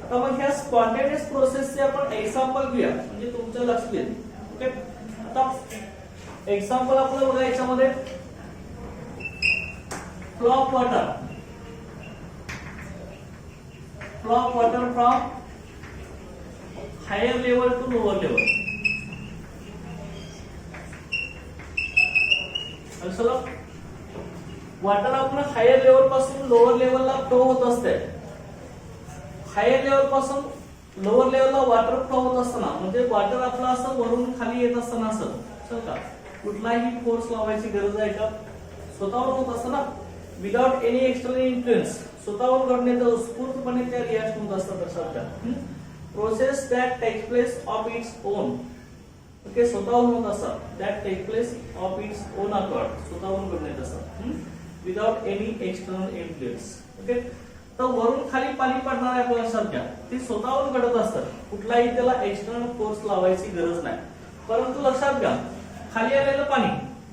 आता मग ह्या स्पॉन्टेनियस प्रोसेसचे आपण एक्झाम्पल घेऊया म्हणजे तुमच्या लक्षात येईल. ओके. आता एक्झाम्पल आपलं बघा याच्यामध्ये flow of water from higher level to lower level. Also, water आपण हायर लेवल पासून लोअर लेवलला फ्लो होत असते. हायर लेवल पासून लोअर लेवलला वॉटर फ्लो होत असताना म्हणजे वॉटर आपलं असं वरून खाली येत असताना असं का कुठलाही फोर्स लावायची गरज आहे का? स्वतःहून होत असतं ना, विदाउट एनी एक्सटर्नल इन्फ्लुएन्स स्वतःहून घडण्याचं उत्स्फूर्तपणे त्या रिॲक्शन होत असतात. लक्षात घ्या, process that takes place of its own. Okay, स्वतःहून होत असतात. That take place of its own accord, स्वतःहून घडण्यात असतात without any external influence. Okay, तर वरून खाली पाणी पडणार आहे आपल्या लक्षात घ्या, ती स्वतःहून घडत असतात. कुठलाही त्याला एक्सटर्नल फोर्स लावायची गरज नाही. परंतु लक्षात घ्या, खाली आलेलं पाणी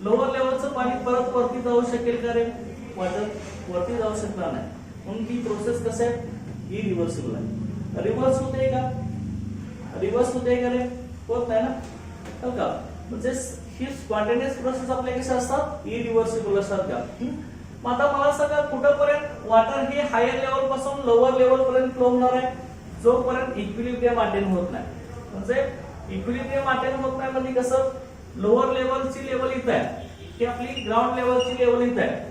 लोअर लेवलचं पाणी परत वरती जाऊ शकेल का रे? वॉटर वरती जाऊ शकणार नाही. म्हणून ही प्रोसेस कसं आहे, ही रिव्हर्सिबल आहे. रिव्हर्स होते का? रिव्हर्स होते का रे? होत नाही ना, हो का? म्हणजे ही स्पॉन्टेनियस प्रोसेस आपल्या कशा असतात, इरिव्हर्सिबल असतात का? मग आता मला सांगा, कुठपर्यंत वॉटर हे हायर लेवल पासून लोअर लेवल पर्यंत फ्लो होणार आहे? जोपर्यंत इक्विलिब्रियम अटेन होत नाही. म्हणजे इक्विलिब्रियम अटेन होत नाही म्हणजे कसं, लोअर लेवलची लेवल इथं आहे, ही आपली ग्राउंड लेवलची लेवल इथं आहे.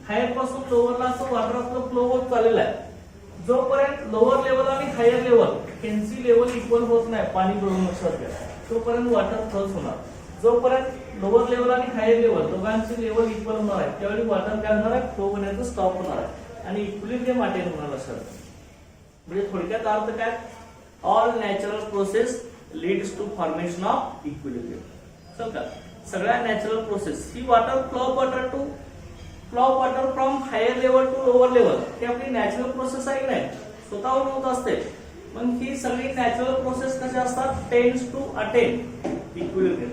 हायर पासून लोअरला असं वॉटर आपलं फ्लो होत चाललेलं आहे. जोपर्यंत लोअर लेवल आणि हायर लेवल यांची लेवल इक्वल होत नाही, पाणी गळून लक्षात घ्या, तोपर्यंत वॉटर फ्लोज होणार. जोपर्यंत लोअर लेवल आणि हायर लेवल दोघांची लेवल इक्वल होणार आहे, त्यावेळी वॉटर काय होणार आहे, फ्लो होण्याचं स्टॉप होणार आहे आणि इक्विलिब्रियम अटेन होणार लक्षात. म्हणजे थोडक्यात अर्थ काय, all natural process leads to formation of equilibrium. समजा सगळ्या नॅचरल प्रोसेस ही water flow water from higher level to lower level, ही आपली नॅचरल प्रोसेस आहे की नाही, स्वतःहून होत असते. मग ही सगळी नॅचरल प्रोसेस कशा असतात, टेंड्स टू अटेन इक्विलिब्रियम.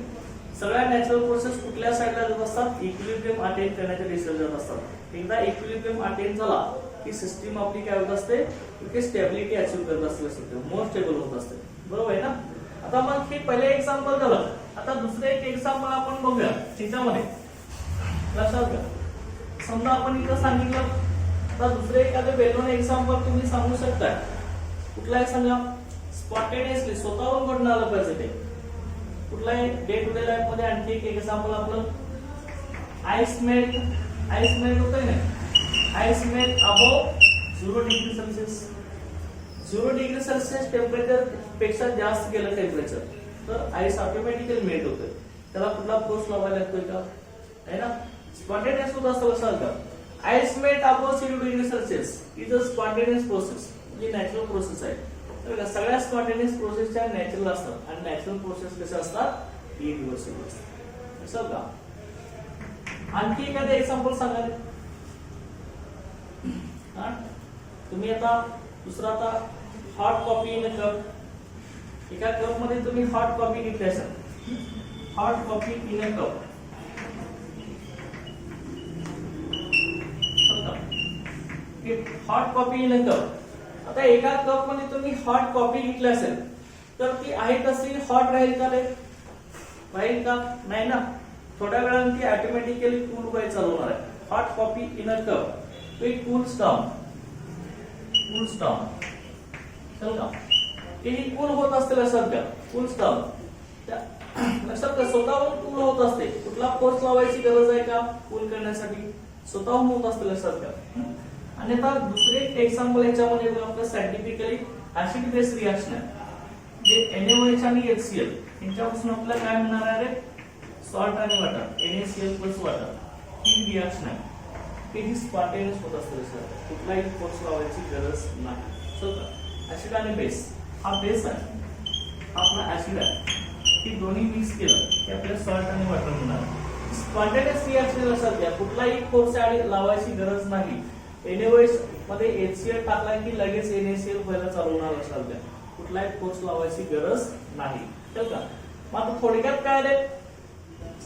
सगळ्या नॅचरल प्रोसेस कुठल्या साईडला जात असतात, इक्विलिब्रियम अटेन करण्याच्या दिशेला जात असतात. एकदा इक्विलिब्रियम अटेन झाला की सिस्टीम आपली काय होत असते, की स्टेबिलिटी अचीव करत असते, मोर स्टेबल होत असते. बरोबर आहे ना? आता मग हे पहिले एक्झाम्पल झालं. आता दुसरे एक एक्झाम्पल आपण बघूया त्याच्यामध्ये. लक्षात घ्या, समजा आपण इथं सांगितलं, आता दुसरे एखादं वेल एक्झाम्पल तुम्ही सांगू शकता. कुठला आहे सांगा, स्पॉन्टेनियसली स्वतःहून घडून आलं पाहिजे ते. कुठला आहे डे टू डे लाईफ मध्ये आणखी एक एक्झाम्पल आपलं आईस मेल्ट होतंय ना, ice melt above 0 degree Celsius. 0 degree Celsius temperature पेक्षा जास्त गेलं टेम्परेचर तर आईस ऑटोमॅटिकली मेल्ट होतोय. त्याला कुठला फोर्स लावायला लागतोय का? आहे ना, स्पॉन्टेनियस होत असतं. लक्षात घ्या, ice melt above 0 degree Celsius is a spontaneous process, जी नॅचरल प्रोसेस आहे. तर सगळ्या स्पॉन्टेनियस प्रोसेसच्या नॅचरल असतात आणि नॅचरल प्रोसेस कशा असतात, इरिव्हर्सिबल असतात. लक्षात घ्या. आणखी एखादं एक्झाम्पल सांगा. तुम्ही आता दुसरा, आता hot coffee in a cup. एका कप मध्ये तुम्ही हॉट कॉफी घेतली असेल, hot coffee in a cup. Hot coffee in a cup. आता एका कप मध्ये तुम्ही हॉट कॉफी घेतली असेल तर ती आहे तशी हॉट राहील का रे? राहील का? नाही ना, थोड्या वेळाने ती ऑटोमॅटिकली कूल व्हायला चालू होणार आहे. Hot coffee in a cup it cools down. चल का, ही कूल होत असते. लक्षात घ्या, कूल्स डाऊन. लक्षात घ्या, स्वतःहून कूल होत असते. कुठला फोर्स लावायची गरज आहे का कूल करण्यासाठी? स्वतःहून होत असते. लक्षात घ्या. आणि आता दुसरे एक्झाम्पल याच्यामध्ये आपलं सायंटिफिकली ऍसिड बेस रिएक्शन आहे, जे NaOH आणि HCl यांच्यापासून आपल्याला काय मिळणार आहे, सॉल्ट आणि वॉटर, NaCl प्लस वॉटर. ही रिएक्शन आहे, ही स्पॉन्टेनियस होत असते. कुठलाही फोर्स लावायची गरज नाही. ऍसिड आणि बेस, हा बेस आहे, हा आपला ऍसिड आहे. ही दोन्ही मिक्स केलं की आपल्याला सॉल्ट आणि वॉटर मिळणार. स्पॉन्टेनियस रिएक्शन लक्षात घ्या, कुठलाही फोर्स लावायची गरज नाही. NaOH मध्ये HCl टाकला की लगेच NaCl व्हायला चालू होणार. लक्षात घ्या, कुठलाही फोर्स लावायची गरज नाही. ठीक का? मग आता थोडक्यात काय आले,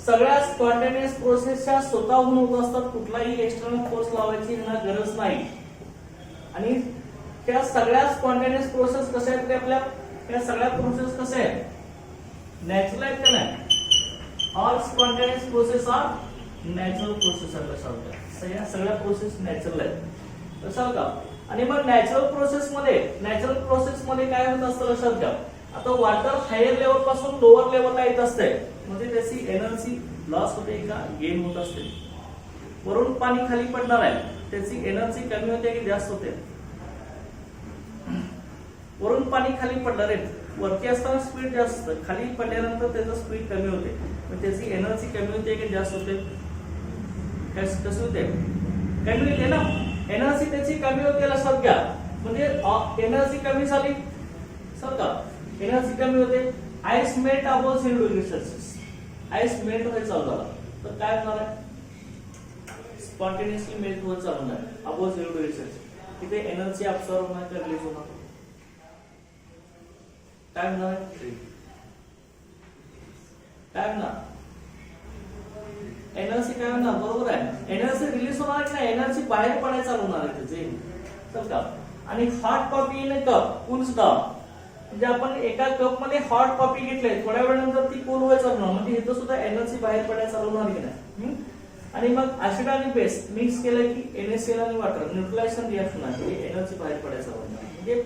सगळ्या स्पॉन्टेनियस प्रोसेसच्या स्वतःहून होत असतात. कुठलाही एक्सटर्नल फोर्स लावायची गरज नाही. आणि त्या सगळ्या स्पॉन्टेनियस प्रोसेस कशा आहेत, आपल्या त्या सगळ्या प्रोसेस कशा आहेत, नॅचरल आहेत का नाही? All spontaneous process are natural process आहे. लक्षात घ्या, सगळ्या प्रोसेस नॅचरल आहेत. लक्षात का? आणि मग नॅचरल प्रोसेस मध्ये काय होत असतं, लक्षात घ्या. आता वॉटर हायर लेवल पासून लोअर लेवलला येत असते, म्हणजे त्याची एनर्जी लॉस होते का गेन होत असते? वरून पाणी खाली पडणार आहे, त्याची एनर्जी कमी होते की जास्त होते? वरून पाणी खाली पडणार आहे, वरती असताना स्पीड जास्त असतं, खाली पडल्यानंतर त्याचं स्पीड कमी होते, पण त्याची एनर्जी कमी होते की जास्त होते? कशी होते? कमी होते ना, एनर्जी त्याची कमी होते, लक्षात घ्या. म्हणजे एनर्जी कमी झाली समजा, एनर्जी कमी होते. Ice melt above 0 degree Celsius, ice melt व्हायला चालू झाला तर काय होणार आहे? स्पॉन्टेनियसली मेल्ट होत चालू आहे अबोव 0 डिग्री सेल्सिअस. तिथे एनर्जी अब्सॉर्ब होणार का रिलीज होणार? काय होणार? काय होणार? एनर्जी काय होणार? बरोबर आहे, एनर्जी रिलीज होणार की नाही, एनर्जी बाहेर पडायला चालू होणार आहे त्याचे, समजा. आणि hot coffee in a cup cools down, म्हणजे आपण एका कप मध्ये हॉट कॉफी घेतली, थोड्या वेळानंतर ती कूल व्हायला चालू होणार, म्हणजे इथं सुद्धा एनर्जी बाहेर पडायला चालू होणार की नाही. आणि मग ऍसिड आणि बेस मिक्स केलं की NaCl आणि वॉटर न्यूट्रलायझेशन रिएक्शन आहे, एनर्जी बाहेर पडायला चालू होणार. म्हणजे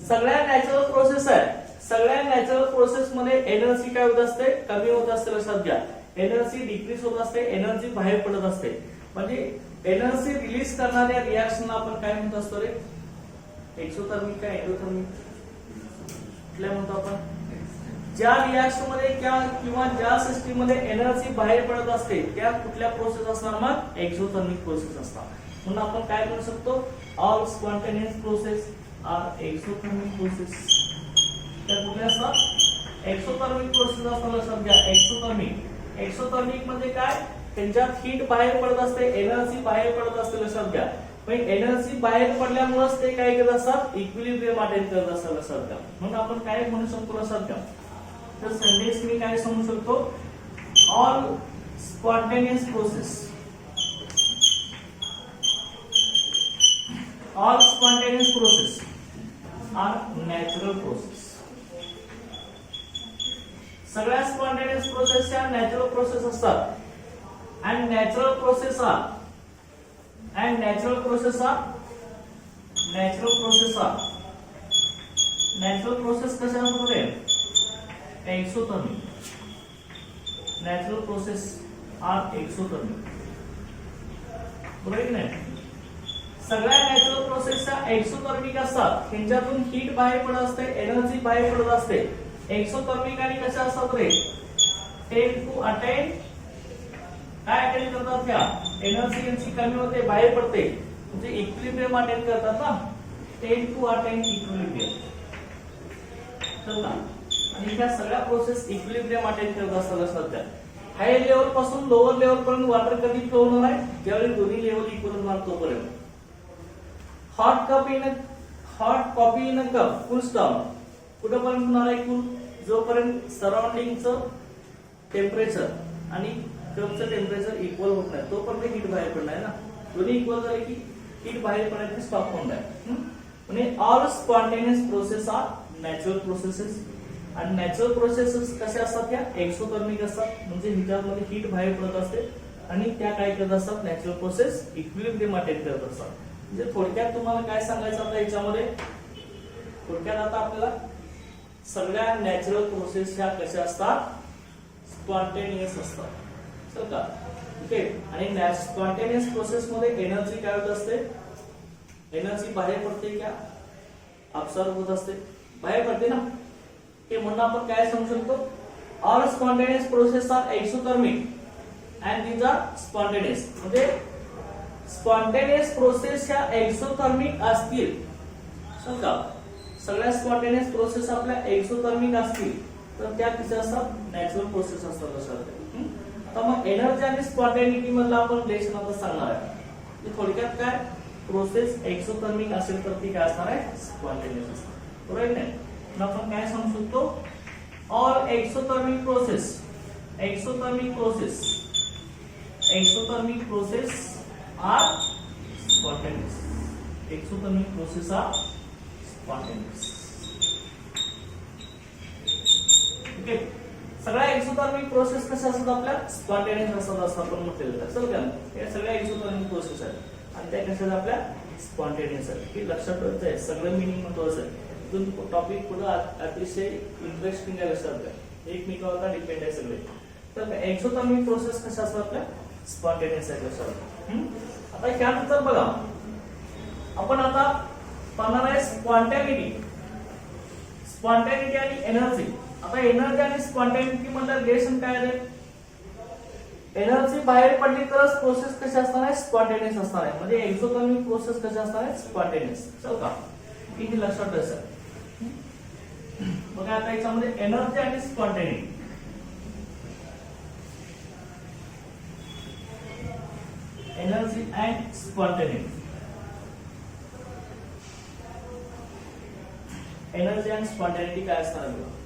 सगळ्या नॅचरल प्रोसेस आहे, सगळ्या नॅचरल प्रोसेस मध्ये एनर्जी काय होत असते? कमी होत असते, लक्षात घ्या. एनर्जी डिक्रीज होत असते, एनर्जी बाहेर पडत असते. म्हणजे एनर्जी रिलीज करणाऱ्या रिएक्शनला आपण काय म्हणत असतो रे? एक्सोथर्मिक का एंडोथर्मिक कुठल्या म्हणतो आपण? ज्या रिएक्शन मध्ये किंवा ज्या सिस्टीम मध्ये एनर्जी बाहेर पडत असते त्या कुठल्या प्रोसेस असणार? मग एक्सोथर्मिक प्रोसेस असतात. म्हणून आपण काय म्हणू शकतो? All spontaneous process are exothermic process. त्या कुठल्या असतात? एक्सोथर्मिक प्रोसेस असतात, लक्षात घ्या. एक्सोथर्मिक म्हणजे काय? त्यांच्यात हीट बाहेर पडत असते, एनर्जी बाहेर पडत असते, लक्षात घ्या. पण एनर्जी बाहेर पडल्यामुळेच ते काय करत असतात? इक्विलिब्रियम अटेन करत असतात, लक्षात घ्या. म्हणून आपण काय म्हणू शकतो, लक्षात घ्या. तर सेंटेन्स मी काय समजू शकतो? All spontaneous process, all spontaneous process are natural process. सगळ्या स्पॉन्टेनियस प्रोसेस च्या नॅचरल प्रोसेस असतात. अँड नॅचरल प्रोसेस कशा असतात? Exothermic. Natural process are exothermic, बरोबर की नाही? सगळ्या नॅचरल प्रोसेसच्या एक्सोथर्मिक असतात, त्यांच्यातून हीट बाहेर पडत असते, एनर्जी बाहेर पडत असते. एक्सोथर्मिक आणि कशा असतात रे? टेन टू अटेन काय अटेन करतात? त्या एनर्जी कमी होते, बाहेर पडते, म्हणजे इक्विलिब्रियम अटेन करतात ना. Tend to attain equilibrium. चला, आणि ह्या सगळ्या प्रोसेस इक्विलिब्रियम अटेन करत असतात, लक्षात घ्या. हाय लेवल पासून लोअर लेवल पर्यंत वॉटर कधी फ्लो होणार आहे? ज्यावेळी दोन्ही लेवल इक्वल होणार तोपर्यंत. Hot coffee in a cup cools down कुठपर्यंत होणार आहे? कूल जोपर्यंत सराउंडिंगचं टेम्परेचर आणि कपचं टेम्परेचर इक्वल होत नाही तोपर्यंत हीट बाहेर पडणार आहे ना. दोन्ही इक्वल झाले की हीट बाहेर पडायचे स्टॉप होणार आहे. म्हणजे all spontaneous process are natural processes. आणि नॅचरल प्रोसेसेस कशा असतात? त्या एक्सोथर्मिक असतात, म्हणजे ह्याच्यामध्ये हीट बाहेर पडत असते आणि त्या काय करत असतात? नॅचरल प्रोसेस इक्विलिब्रियम अटेन करत असतात. म्हणजे थोडक्यात तुम्हाला काय सांगायचं आता याच्यामध्ये? थोडक्यात आता आपल्याला सगळ्या नॅचरल प्रोसेस ह्या कशा असतात? स्पॉन्टेनियस असतात, चल का? ओके. आणि स्पॉन्टेनियस प्रोसेस मध्ये एनर्जी काय होत असते? एनर्जी बाहेर पडते का अब्सॉर्ब होत असते? बाहेर पडते ना. हे म्हणून आपण काय समजू शकतो? All spontaneous process are exothermic and these are spontaneous. म्हणजे स्पॉन्टेनियस प्रोसेस ह्या एक्सोथर्मिक असतील, चल का? सगळ्या स्पॉन्टेनियस प्रोसेस आपल्या एक्सोथर्मिक असतील तर त्या कशा असतात? नॅचरल प्रोसेस असतात, लक्षात. आता मग एनर्जी आणि स्पॉन्टेनिटी मधला आपण रिलेशन आता सांगणार आहे. थोडक्यात काय? प्रोसेस एक्सोथर्मिक असेल तर ती काय असणार आहे? स्पॉन्टेनियस असणार, बरोबर नाही? आपण काय सांगू शकतो? All exothermic process are spontaneous. Exothermic process are spontaneous. Okay. सगळ्या एक्सोथर्मिक प्रोसेस कशा असतात? आपल्या स्पॉन्टेनियस असतात आपण म्हटलेलं. चल का? या सगळ्या एक्सोथर्मिक प्रोसेस आहेत आणि त्या कशा आपल्या स्पॉन्टेनियस आहेत. हे लक्षात ठेवायचं आहे, सगळं मिनिंग महत्वाचं आहे. टॉपिक पुढे अतिशय इंटरेस्टिंग आहे, लक्षात घ्या. एकमेकावर डिपेंड आहे सगळे. तर एक्सोथर्मिक प्रोसेस कशा असतात? आपल्या स्पॉन्टेनियस आहे लक्षात. आता त्यानंतर बघा आपण आता पाहणार आहे स्पॉन्टॅनिटी आणि एनर्जी. आता एनर्जी आणि स्पॉन्टॅनिटी मधलं रिलेशन काय आहे? एनर्जी बाहेर पडली तरच प्रोसेस कशी असणार आहे? स्पॉन्टेनियस असणार आहे. म्हणजे एक्झोथर्मिक प्रोसेस कशी असणार आहे? स्पॉन्टेनियस. चल का किती लक्षात ठेवायचं. बघा आता याच्यामध्ये एनर्जी आणि spontaneity. Energy and spontaneity. Energy and spontaneity काय असणार आहे?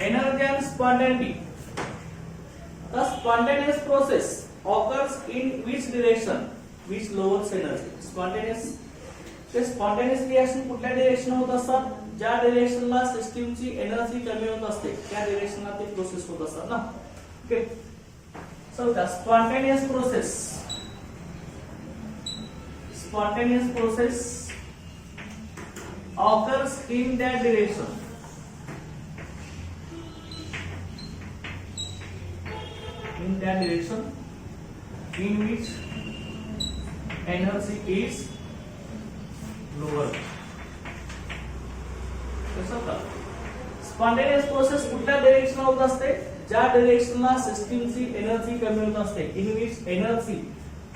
Energy and spontaneity. The spontaneous process occurs in which direction? Which lowers energy. Spontaneous reaction कुठल्या डायरेक्शन होत असतात? ज्या डायरेक्शनला सिस्टीमची एनर्जी कमी होत असते त्या डायरेक्शनला ते प्रोसेस होत असतात ना. Okay. So the spontaneous process occurs in that direction. In that direction in which energy is lower. Spontaneous process कुठल्या डायरेक्शन होत असते? ज्या डायरेक्शनला सिस्टीमची एनर्जी कमी होत असते. In which energy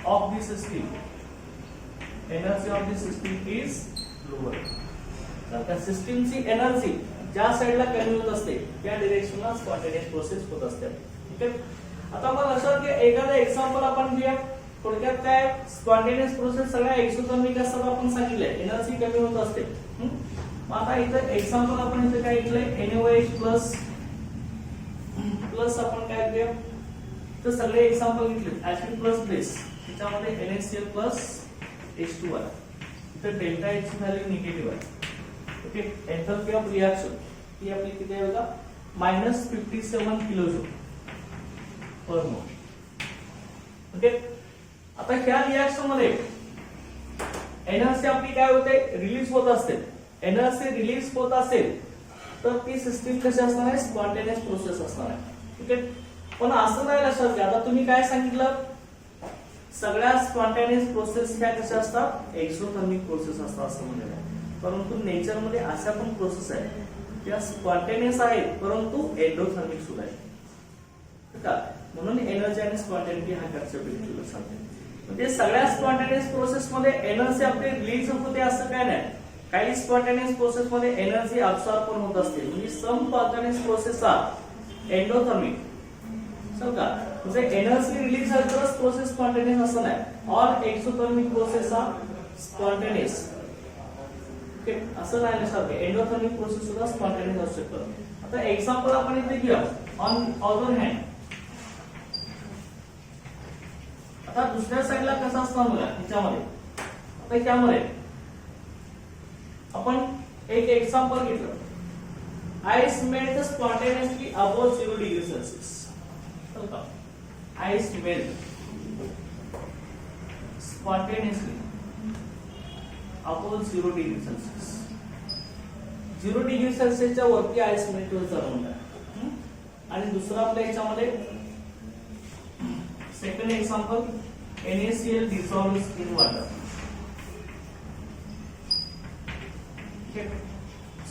of the system is lower. तर त्या सिस्टीमची एनर्जी ज्या साइडला कमी होत असते त्या डायरेक्शनला स्पॉन्टेनियस प्रोसेस होत असते. ठीक आहे. आता मग लक्षात घ्या एखादं एक्झाम्पल आपण घेऊया. थोडक्यात काय स्पॉन्टेनियस प्रोसेस सगळ्या एक्सोथर्मिक असतात आपण सांगितलंय. एनर्जी कमी होत असते. मग आता इथं एक्झाम्पल आपण इथे काय घेतलंय? NaOH प्लस आपण काय घेऊया तर सगळे एक्झाम्पल घेतले. ऍसिड प्लस बेस त्याच्यामध्ये NaCl प्लस H2 आहे. इथे डेल्टा H ची व्हॅल्यू निगेटिव्ह आहे. ओके. एंथॅल्पी ऑफ रिएक्शन ही आपली किती आहे बघा? -57 किलोजूल पर मोल. ओके. आता ह्या रिएक्शन मध्ये एनर्जी आपली काय होते? रिलीज होत असते. एनर्जी रिलीज होत असेल तर ती सिस्टीम कशी असणार आहे? स्पॉन्टेनियस प्रोसेस असणार आहे. ठीक आहे. पण असं नाही लक्षात घ्या. आता तुम्ही काय सांगितलं? सगळ्या स्पॉन्टेनियस प्रोसेस ह्या कशा असतात? एक्सोथर्मिक प्रोसेस असतात असं म्हणलेलं आहे. परंतु नेचर मध्ये अशा पण प्रोसेस आहेत त्या स्पॉन्टेनियस आहेत परंतु एंडोथर्मिक सुद्धा आहेत. ठीक आहे. म्हणून एनर्जी आणि स्पॉन्टेनिटी हा कन्सेप्ट लक्षात घ्या. म्हणजे सगळ्या स्पॉन्टेनियस प्रोसेस मध्ये एनर्जी आपली रिलीज होते असं काय नाही. काही स्पॉन्टेनियस प्रोसेस मध्ये एनर्जी अब्सॉर्ब पण होत असते. म्हणजे सम स्पॉन्टेनियस प्रोसेस आर एंडोथर्मिक. समजा म्हणजे एनर्जी रिलीज झाली तरच प्रोसेस स्पॉन्टेनियस असं नाही. All exothermic process are spontaneous. Okay. असं नाही लक्षात घ्या. एंडोथर्मिक प्रोसेस सुद्धा स्पॉन्टेनियस असू शकतात. आता एक्झाम्पल आपण इथे घेऊया. ऑन अदर हँड आता दुसऱ्या साइडला कसं असणार बघा ह्याच्यामध्ये. आता त्यामध्ये आपण एक एक्झाम्पल घेतलं. Ice melt spontaneously above 0 degree Celsius. Ice melt spontaneously above 0 degree Celsius. 0 degree सेल्सियसच्या वरती आइस मेल्ट होत चालवणार. आणि दुसरा आपल्या ह्याच्यामध्ये second example NaCl dissolves in water.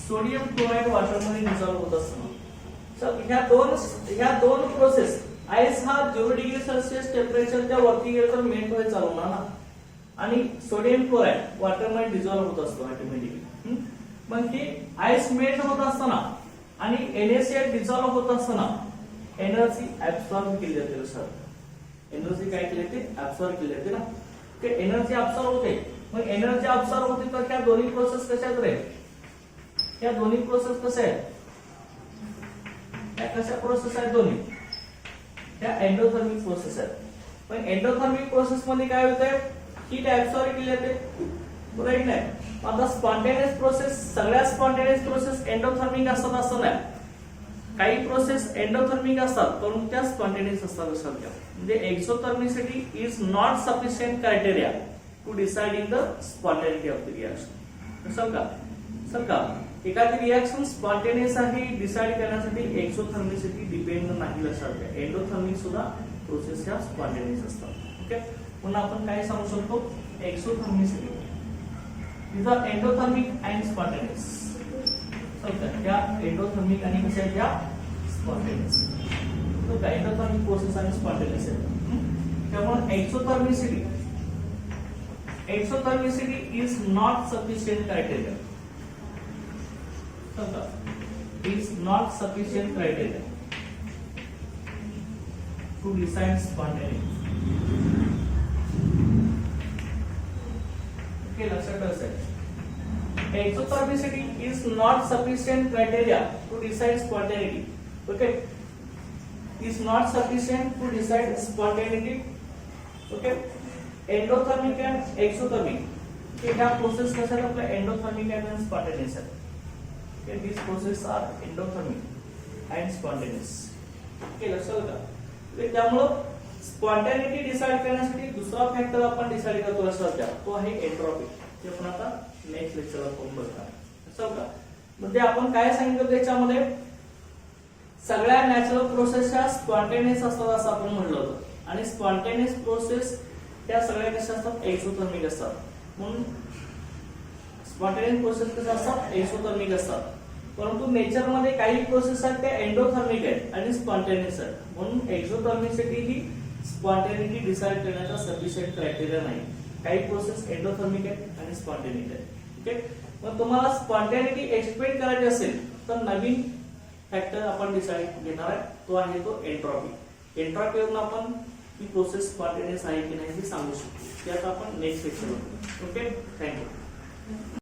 Sodium chloride water मध्ये डिसॉल्व्ह होत असतो. सर ह्या दोन प्रोसेस आइस हा 0 डिग्री सेल्सियस टेम्परेचरच्या वरती गेला तर मेल्ट मध्ये चालवणार ना. आणि सोडियम क्लोराइड वाटर मध्ये डिसॉल्व्ह होत असतो ऑटोमॅटिकली. मग ही आइस मेल्ट होत असताना आणि NaCl डिसॉल्व्ह होत असताना एनर्जी ऍब्सॉर्ब केली जाते. सर एनर्जी काय केली जाते? ऍब्सॉर्ब केली जाते ना. ते एनर्जी ऍब्सॉर्ब होते. मग एनर्जी ऍब्सॉर्ब होते तर त्या दोन्ही प्रोसेस कशा आहेत? त्या दोन्ही प्रोसेस कशा आहेत? त्या कशा प्रोसेस आहेत दोन्ही? त्या एंडोथर्मिक प्रोसेस आहेत. पण एंडोथर्मिक प्रोसेस मध्ये काय होतंय? हीट ऍब्सॉर्ब केली जाते. राईट नाही. आता स्पॉन्टेनियस प्रोसेस सगळ्या स्पॉन्टेनियस प्रोसेस एंडोथर्मिक असतात असं नाही. काही प्रोसेस एंडोथर्मिक असतात परंतु त्या स्पॉन्टेनियस असतात लक्षात घ्या. म्हणजे exothermicity is not sufficient criteria to deciding the spontaneity of the reaction. समजा एखादी रिएक्शन स्पॉन्टेनियस आहे डिसाइड करण्यासाठी एक्सोथर्मिसिटी डिपेंड नाही. लक्षात घ्या एंडोथर्मिक सुद्धा प्रोसेस ह्या स्पॉन्टेनियस असतात. ओके म्हणून आपण काय सांगू शकतो exothermicity is a endothermic and spontaneous. समजा त्या एंडोथर्मिक आणि कशा आहेत त्या स्पॉन्टेनियस. तो काय एंडोथर्मिक प्रोसेस आणि स्पॉन्टेनियस आहे. त्यामुळे exothermicity is not sufficient criteria. is not sufficient criteria to decide spontaneity. Okay, लक्षात ठेवा. Exothermicity is not sufficient criteria to decide spontaneity. Okay, is not sufficient to decide spontaneity. Okay, endothermic and exothermic. Okay, ह्या process कशा आहेत आपल्या endothermic आणि spontaneous आहेत. Okay, these processes are endothermic and spontaneous. Okay, लक्षात का? त्यामुळं spontaneity decide करण्यासाठी दुसरा फॅक्टर आपण डिसाइड करतो लक्षात घ्या तो आहे एंट्रोपी. ते आपण आता नेक्स्ट लेक्चरला पाहून बघणार. लक्षात का? म्हणजे आपण काय सांगितलं त्याच्यामध्ये सगळ्या नॅचरल प्रोसेस ह्या स्पॉन्टेनियस असतात असं आपण म्हटलं होतं आणि स्पॉन्टेनियस प्रोसेस त्या सगळ्या कशा असतात एक्सोथर्मिक असतात. म्हणून स्पॉन्टेनियस प्रोसेस कशा असतात एक्सोथर्मिक असतात. परंतु नेचर मध्ये काही प्रोसेस आहेत त्या एंडोथर्मिक आहेत आणि स्पॉन्टेनियस आहेत. म्हणून एक्सोथर्मिसिटी ही स्पॉन्टेनिटी डिसाइड करण्याचा सफिशियंट क्रायटेरिया नाही. काही प्रोसेस एंडोथर्मिक आहेत आणि स्पॉन्टेनिक आहेत. ओके, मग तुम्हाला स्पॉन्टेनिटी एक्सप्लेन करायची असेल तर नवीन फॅक्टर आपण डिसाइड घेणार आहे तो आहे तो एंट्रॉपी. एंट्रॉपीवरून आपण ही प्रोसेस स्पॉन्टेनियस आहे की नाही हे सांगू शकतो. ते आता आपण नेक्स्ट लेक्चर. Okay, thank you.